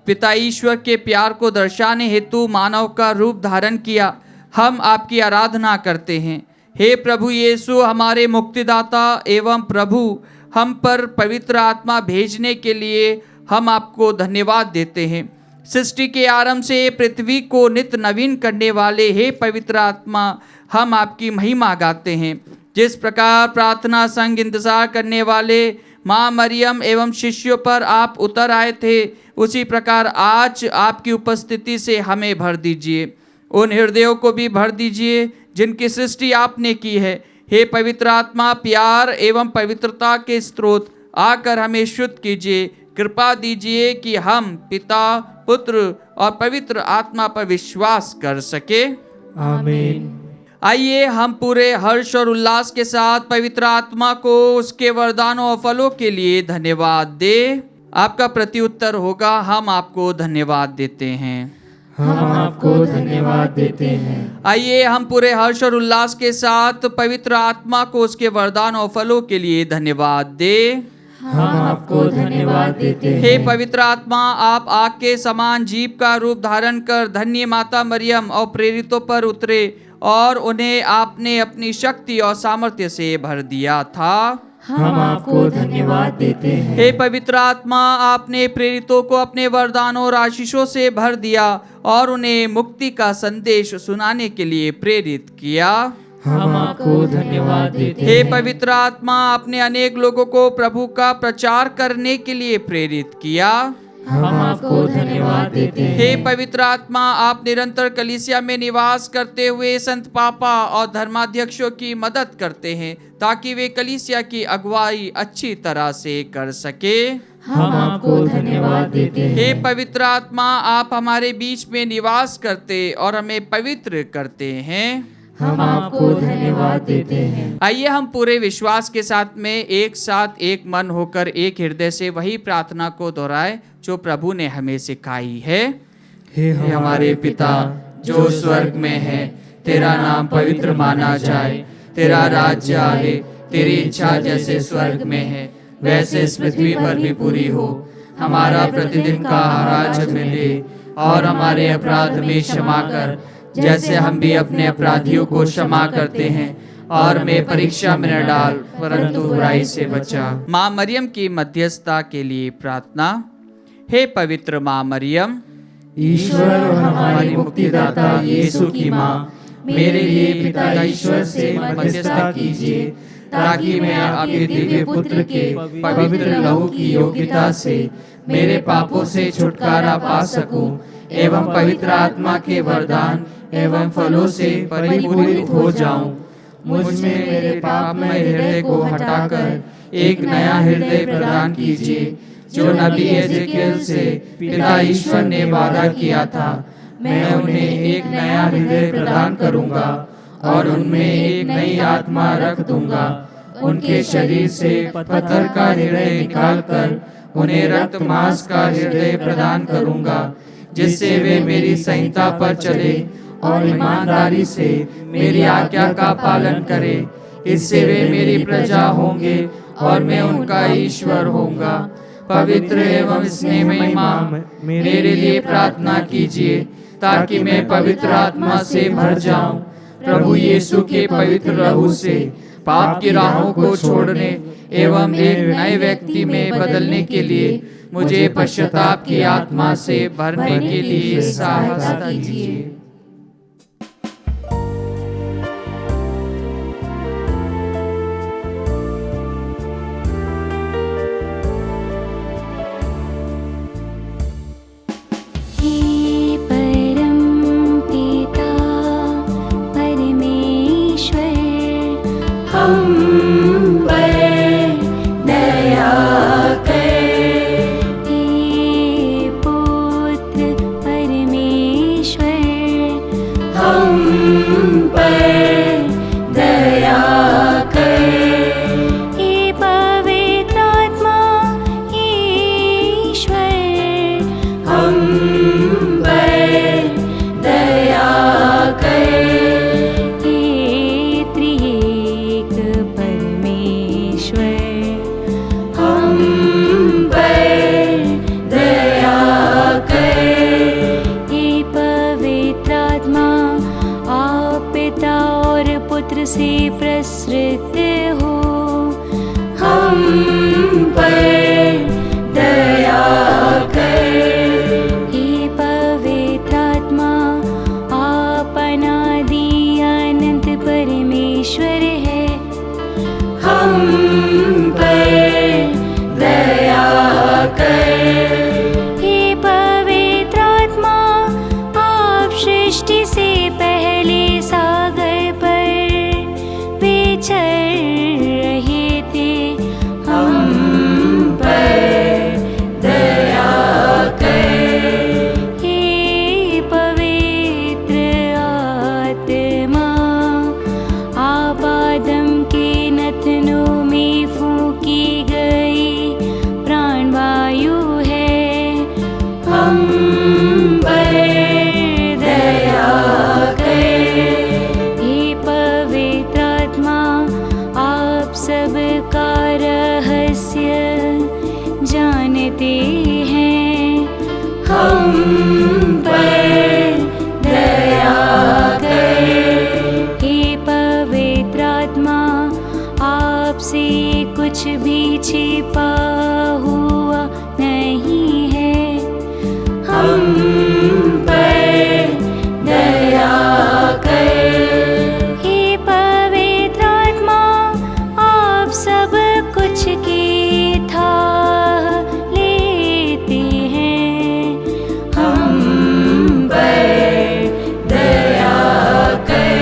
[SPEAKER 2] पिता ईश्वर के प्यार को दर्शाने हेतु मानव का रूप धारण किया। हम आपकी आराधना करते हैं। हे प्रभु यीशु, हमारे मुक्तिदाता एवं प्रभु, हम पर पवित्र आत्मा भेजने के लिए हम आपको धन्यवाद देते हैं। सृष्टि के आरंभ से पृथ्वी को नित्य नवीन करने वाले हे पवित्र आत्मा, हम आपकी महिमा गाते हैं। जिस प्रकार प्रार्थना संग इंतजार करने वाले माँ मरियम एवं शिष्यों पर आप उतर आए थे, उसी प्रकार आज आपकी उपस्थिति से हमें भर दीजिए। उन हृदयों को भी भर दीजिए जिनकी सृष्टि आपने की है। हे पवित्र आत्मा, प्यार एवं पवित्रता के स्रोत, आकर हमें शुद्ध कीजिए। कृपा दीजिए कि हम पिता, पुत्र और पवित्र आत्मा पर विश्वास कर सके।
[SPEAKER 1] आमीन।
[SPEAKER 2] आइए हम पूरे हर्ष और उल्लास के साथ पवित्र आत्मा को उसके वरदानों और फलों के लिए धन्यवाद दे। आपका प्रत्युत्तर होगा, हम आपको धन्यवाद देते हैं।
[SPEAKER 1] हम आपको धन्यवाद देते हैं।
[SPEAKER 2] आइए हम पूरे हर्ष और उल्लास के साथ पवित्र आत्मा को उसके वरदान और फलों के लिए धन्यवाद दे।
[SPEAKER 1] हम आपको धन्यवाद देते हैं।
[SPEAKER 2] हे पवित्र आत्मा, आप आग के समान जीव का रूप धारण कर धन्य माता मरियम और प्रेरितों पर उतरे और उन्हें आपने अपनी शक्ति और सामर्थ्य से भर दिया था।
[SPEAKER 1] हम आपको धन्यवाद देते हैं।
[SPEAKER 2] हे पवित्र आत्मा, आपने प्रेरितों को अपने वरदानों और आशीषों से भर दिया और उन्हें मुक्ति का संदेश सुनाने के लिए प्रेरित किया।
[SPEAKER 1] हम आपको धन्यवाद देते हैं।
[SPEAKER 2] हे पवित्र आत्मा, आपने अनेक लोगों को प्रभु का प्रचार करने के लिए प्रेरित किया।
[SPEAKER 1] हम आपको धन्यवाद देते हैं।
[SPEAKER 2] हे पवित्र आत्मा, आप निरंतर कलीसिया में निवास करते हुए संत पापा और धर्माध्यक्षों की मदद करते हैं ताकि वे कलीसिया की अगुवाई अच्छी तरह से कर सके।
[SPEAKER 1] हम आपको धन्यवाद देते हैं।
[SPEAKER 2] हे पवित्र आत्मा, आप हमारे बीच में निवास करते और हमें पवित्र करते हैं।
[SPEAKER 1] हम आपको धन्यवाद देते हैं।
[SPEAKER 2] आइए हम पूरे विश्वास के साथ में एक साथ एक मन होकर एक हृदय से वही प्रार्थना को दोहराए जो प्रभु ने हमें सिखाई है।
[SPEAKER 1] हे
[SPEAKER 2] हमारे पिता जो स्वर्ग में है, तेरा नाम पवित्र माना जाए, तेरा राज्य आए, तेरी इच्छा जैसे स्वर्ग में है वैसे इस पृथ्वी पर भी पूरी हो। हमारा प्रतिदिन का आहार आज हमें दे और हमारे अपराध में क्षमा कर जैसे हम भी अपने अपराधियों को क्षमा करते हैं, और हमें परीक्षा में न डाल परंतु बुराई से बचा। माँ मरियम की मध्यस्थता के लिए प्रार्थना। हे पवित्र माँ मरियम,
[SPEAKER 1] ईश्वर और हमारी मुक्तिदाता यीशु की माँ, मेरे लिए पिता ईश्वर से मध्यस्थता कीजिए ताकि मैं आपके दिव्य पुत्र के पवित्र लहू की योग्यता से मेरे पापों से छुटकारा पा सकूं एवं पवित्र आत्मा के वरदान एवं फलों से परिपूरित हो जाऊं। मुझ में मेरे पापमय हृदय को हटाकर एक नया हृदय प्रदान कीजिए, जो नबी एजेकियल से पिता ईश्वर ने वादा किया था। मैं उन्हें एक नया हृदय प्रदान करूंगा और उनमें एक नई आत्मा रख दूंगा। उनके शरीर से पत्थर का हृदय निकालकर उन्हें रक्त मांस का हृदय प्रदान करूंगा, जिससे वे मेरी संहिता पर चले और ईमानदारी से मेरी आज्ञा का पालन करें। इससे वे मेरी प्रजा होंगे और मैं उनका ईश्वर होऊंगा। पवित्र एवं स्नेहमयी माँ, मेरे लिए प्रार्थना कीजिए ताकि मैं पवित्र आत्मा से भर जाऊं। प्रभु यीशु के पवित्र लहू से पाप की राहों को छोड़ने एवं एक नए व्यक्ति में बदलने के लिए मुझे पश्चाताप की आत्मा से भरने के लिए सहायता कीजिए।
[SPEAKER 4] सृष्टि से पहले सागर पर मांगते हैं, हम पर दया कर। हे पवित्र आत्मा, आपसे कुछ भी छिपा हुआ नहीं है, हम पर दया कर। हे पवित्र आत्मा, आप सब कुछ की थाह लेते हैं, हम पर दया कर।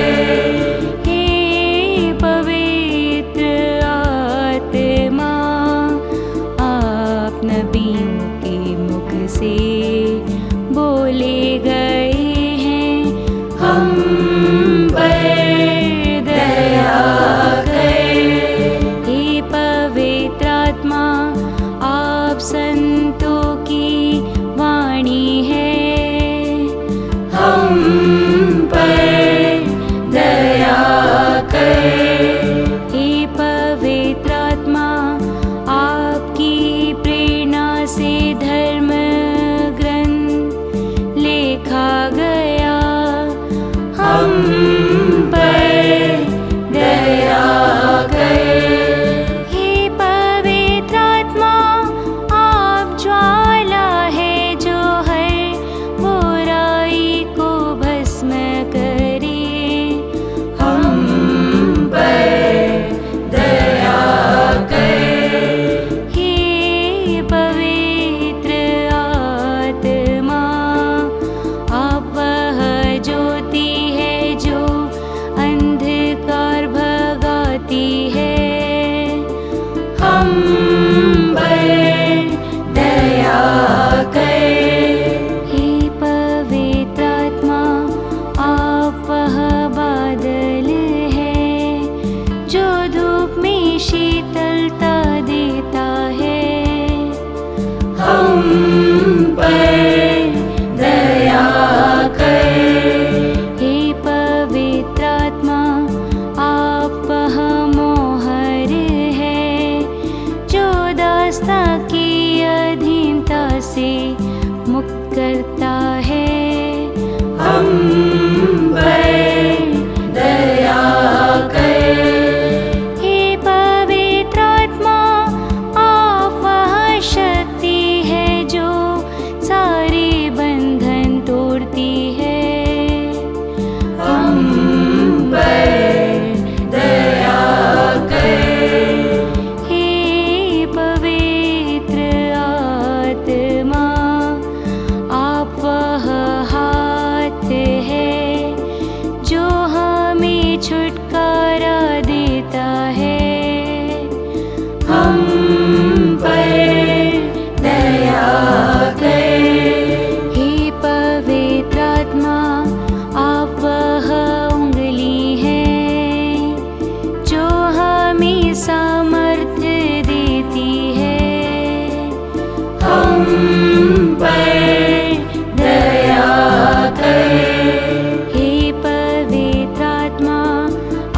[SPEAKER 4] हे पवित्र आत्मा, आप नबियों के मुख से बोले गए हैं, हम पर दया कर। हे पवित्र आत्मा, आप संतों की वाणी है, हम पर दया कर। हे पवित्र आत्मा, आपकी प्रेरणा से धर्म ग्रंथ लिखा गया, हम पर दया कर। हे पवित्र आत्मा, आप ज्वाला है जो हर बुराई को भस्म करे, हम पर दया कर। हे पवित्र आत्मा, आप वह ज्योति है जो अंधकार भगाती है, हम पर दया कर। हे पवित्र आत्मा, आप वह बादल है जो धूप में शीतलता देता है, हम पर दया कर। हे पवित्र आत्मा, आप वह मोहर है जो दास्ता की अधीनता से मुक्त करता है, हम पर दया कर। हे पवित्र आत्मा, आप वह शक्ति है जो सारे बंधन तोड़ती है, हम पर दया कर। हे पवित्र आत्मा, आप वह हाथ है जो हमें छुटकारा देता है, हम पर दया कर। हे पवित्र आत्मा, आप वह उंगली है जो हमें सामर्थ्य देती है, हम पर दया कर। हे पवित्र आत्मा,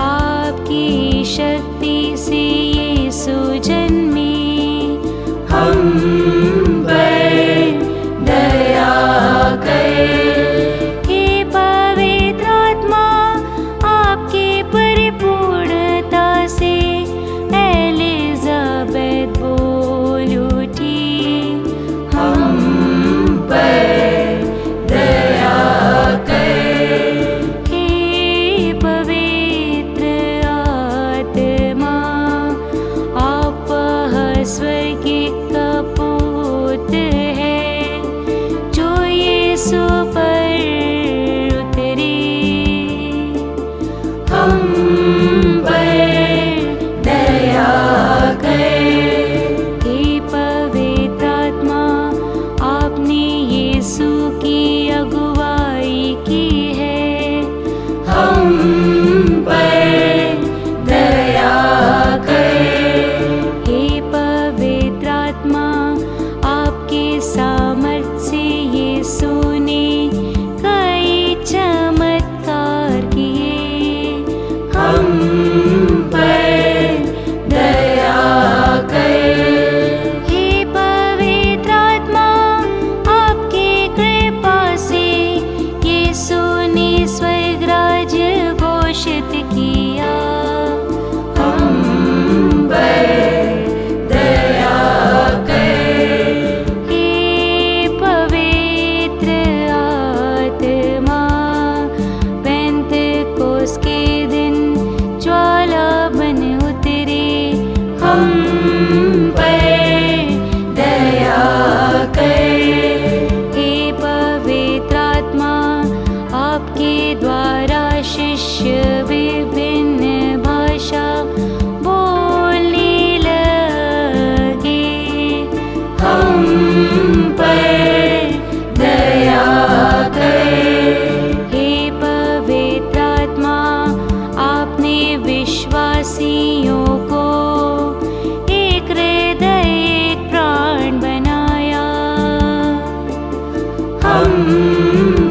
[SPEAKER 4] आपकी शक्ति से यीशु जन्मे, हम पर दया कर। हे पवित्र आत्मा, आपके परिपूर्णता से एलिजाबेथ बोल उठी, हम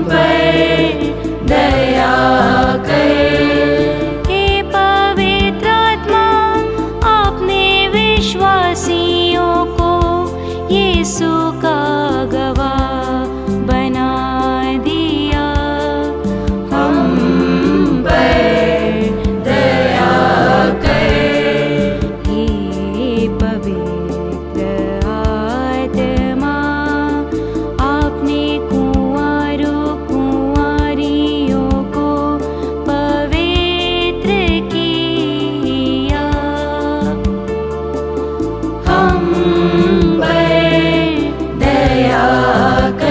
[SPEAKER 4] पर दया कर। हे पवित्र आत्मा, आपने विश्वासियों को यीशु का गवाह बना दिया। हम पर दया कर। हे पवित्र आत्मा, आपने कुंवारों कुंवारियों को पवित्र किया। हम पर दया कर।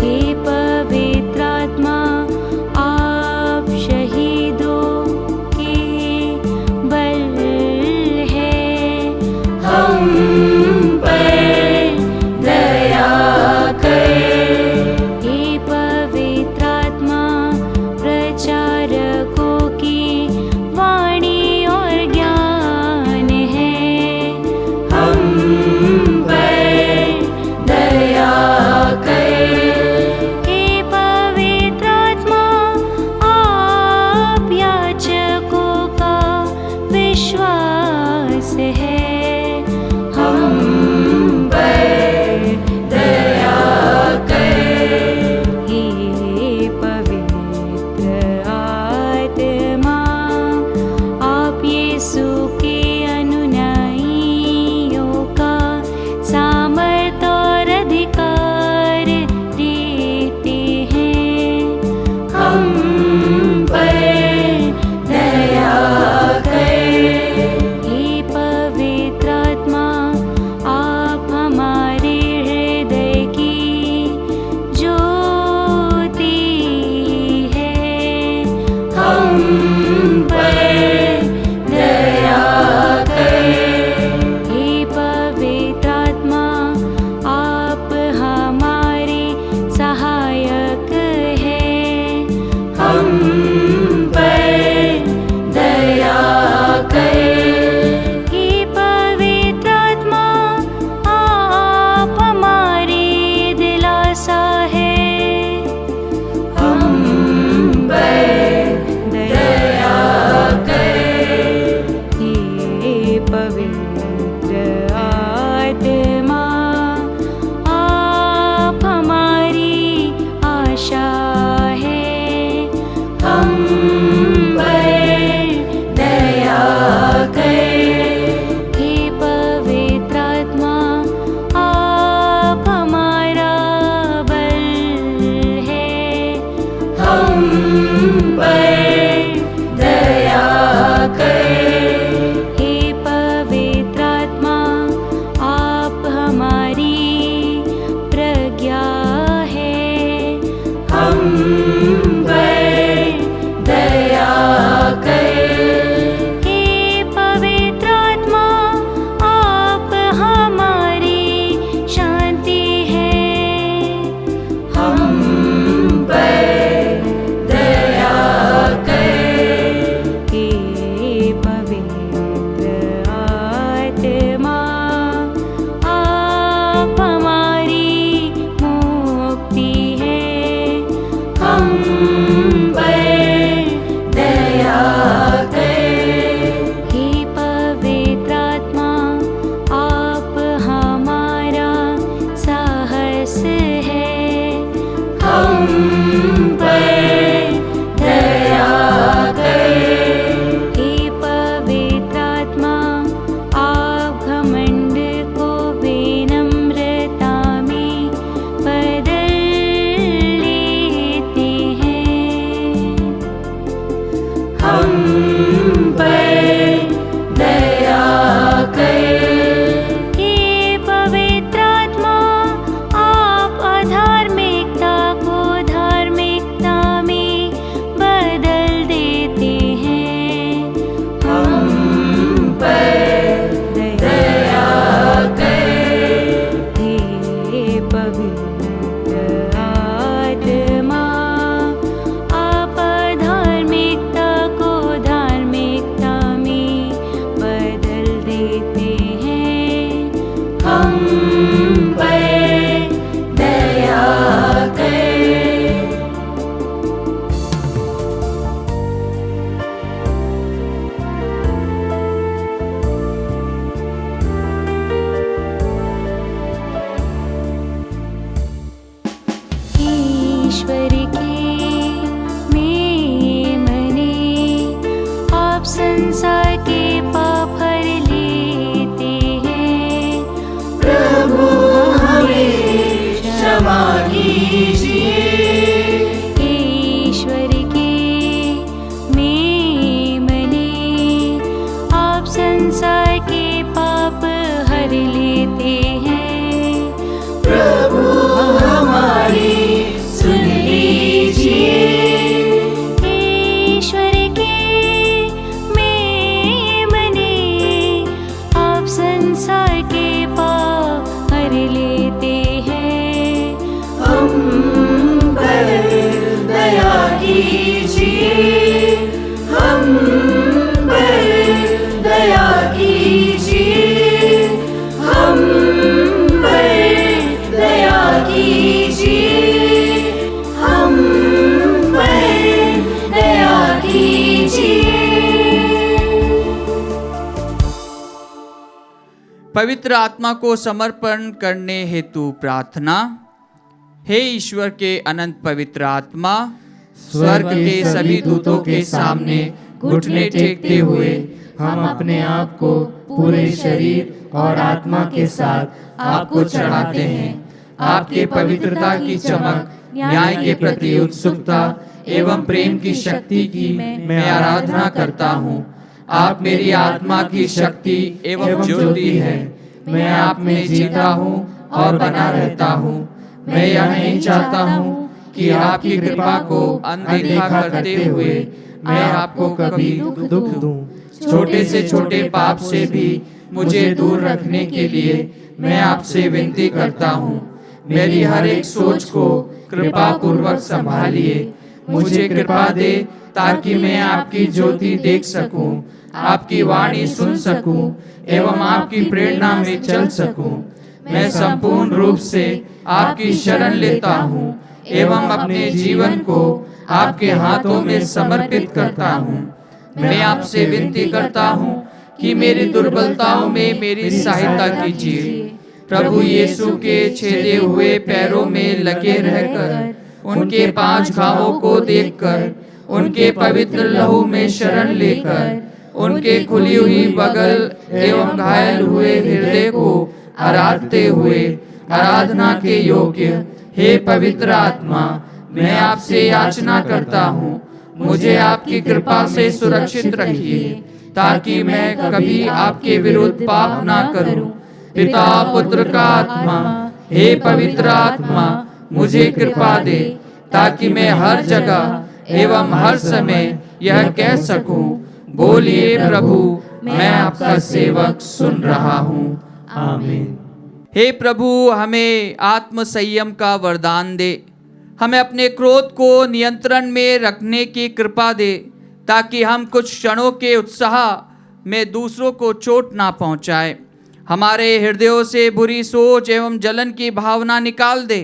[SPEAKER 4] हे पवित्र आत्मा, आप शहीदों के बल है। हम पर दया कर। हे पवित्र आत्मा, प्रचारकों की वाणी और ज्ञान है। हम पर दया कर। हे पवित्र आत्मा, आप याचकों का विश्वास है। हम पर दया कर। हे पवित्र आत्मा, आप यीशु के अनुयायियों का सामर्थ और अधिकार देते हैं। हम पर दया कर। हे पवित्र आत्मा, आप हमारे हृदय की ज्योति है। हम पर दया कर। हे पवित्र आत्मा, आप हमारे सहायक हैं। हम पर दया कर। हे पवित्र आत्मा, आप हमारी दिलासा है। हम पर दया कर। हे पवित्र आत्मा, आप हमारी आशा है। हम पर दया कर। हे पवित्र आत्मा, आप हमारा बल है। हम पर दया कर। हे पवित्र आत्मा, आप हमारी प्रज्ञा है। हम पर दया कर। हे पवित्र आत्मा, आप हमारी शांति है। हम पर दया कर। हे पवित्र आत्मा, आप हमारी मुक्ति है। हम पर दया कर। हे पवित्र आत्मा, आप हमारा साहस है। हम पर दया कर। हे पवित्र आत्मा, आप घमंड को विनम्रता में बदल लेते हैं। हम पर दया कर। हे पवित्र आत्मा, आप अधार्मिकता को धार्मिकता में बदल देते हैं। हम पर दया कर। हे पवित्र आत्मा, आप अधार्मिकता को धार्मिकता में बदल देते हैं। हम पर दया
[SPEAKER 5] कीजिए, हम पर दया कीजिए, हम पर दया कीजिए, हम पर दया कीजिए।
[SPEAKER 2] पवित्र आत्मा को समर्पण करने हेतु प्रार्थना। हे ईश्वर के अनंत पवित्र आत्मा, स्वर्ग के सभी दूतों के सामने घुटने टेकते हुए हम अपने आप को पूरे शरीर और आत्मा के साथ आपको चढ़ाते हैं। आपके पवित्रता की चमक, न्याय के प्रति उत्सुकता एवं प्रेम की शक्ति की मैं आराधना करता हूँ। आप मेरी आत्मा की शक्ति एवं ज्योति है। मैं आप में जीता हूँ और बना रहता हूँ। मैं यह नहीं चाहता हूँ कि आपकी कृपा को अनदेखा करते हुए मैं आपको कभी दुख दूं। छोटे से छोटे पाप से भी मुझे दूर रखने के लिए मैं आपसे विनती करता हूँ। मेरी हर एक सोच को कृपा पूर्वक संभालिए। मुझे कृपा दे ताकि मैं आपकी ज्योति देख सकूं, आपकी वाणी सुन सकूं एवं आपकी प्रेरणा में चल सकूं। मैं संपूर्ण रूप से आपकी शरण लेता हूँ एवं अपने जीवन को आपके हाथों में समर्पित करता हूँ। मैं आपसे विनती करता हूँ कि मेरी दुर्बलताओं में मेरी सहायता कीजिए। प्रभु यीशु के छेदे हुए पैरों में लगे रहकर, उनके 5 घावों को देखकर, उनके पवित्र लहू में शरण लेकर, उनके खुली हुई बगल एवं घायल हुए हृदय को आराधते हुए आराधना के योग्य हे पवित्र आत्मा, मैं आपसे याचना करता हूँ, मुझे आपकी कृपा से सुरक्षित रखिए ताकि मैं कभी आपके विरुद्ध पाप ना करूं। पिता पुत्र का आत्मा, हे पवित्र आत्मा, मुझे कृपा दे ताकि मैं हर जगह एवं हर समय यह कह सकूं, बोलिए प्रभु, मैं आपका सेवक सुन रहा हूँ। आमीन। हे प्रभु, हमें आत्म संयम का वरदान दे। हमें अपने क्रोध को नियंत्रण में रखने की कृपा दे ताकि हम कुछ क्षणों के उत्साह में दूसरों को चोट ना पहुंचाए। हमारे हृदयों से बुरी सोच एवं जलन की भावना निकाल दे।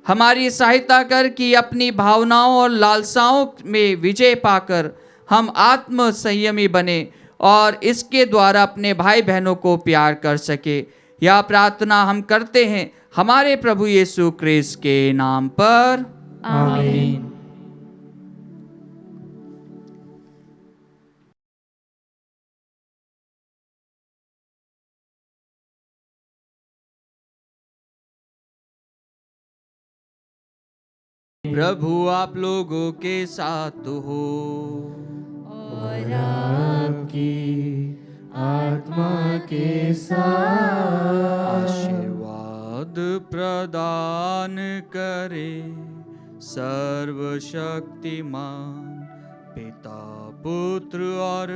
[SPEAKER 2] हमारी सहायता कर कि अपनी भावनाओं और लालसाओं में विजय पाकर हम आत्म संयमी बने और इसके द्वारा अपने भाई बहनों को प्यार कर सके। यह प्रार्थना हम करते हैं हमारे प्रभु यीशु क्रिस्त के नाम पर, आमीन। प्रभु आप लोगों के साथ हो
[SPEAKER 1] और आपकी आत्मा के साथ।
[SPEAKER 2] आशीर्वाद प्रदान करे सर्वशक्तिमान पिता पुत्र और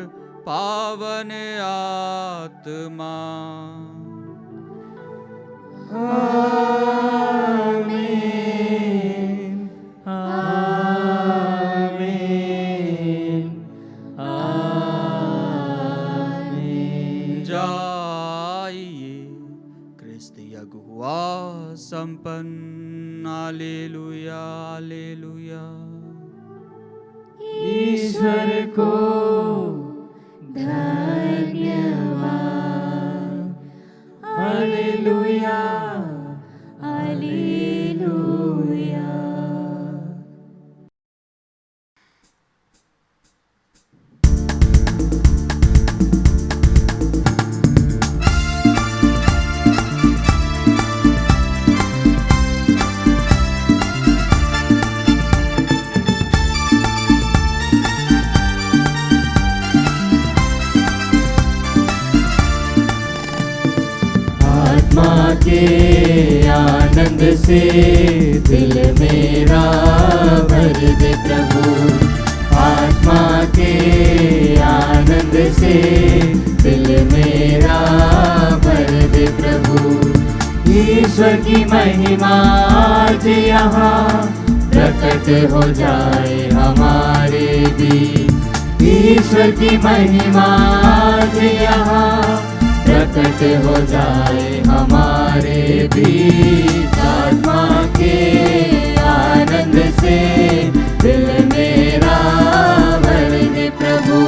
[SPEAKER 2] पावन आत्मा।
[SPEAKER 1] आमीन, आमीन, आमीन।
[SPEAKER 2] जाइए, क्रिस्त यज्ञ हुआ संपन्न। Hallelujah, hallelujah.
[SPEAKER 1] ईश्वर को धन्यवाद। Hallelujah, hallelujah. आत्मा के आनंद से दिल मेरा भर दे प्रभु। आत्मा के आनंद से दिल मेरा भर दे प्रभु। ईश्वर की महिमा आज यहाँ प्रकट हो जाए हमारे बीच। ईश्वर की महिमा आज यहाँ प्रकट हो जाए हमारे बीच। आत्मा के आनंद से दिल मेरा भर दे प्रभु,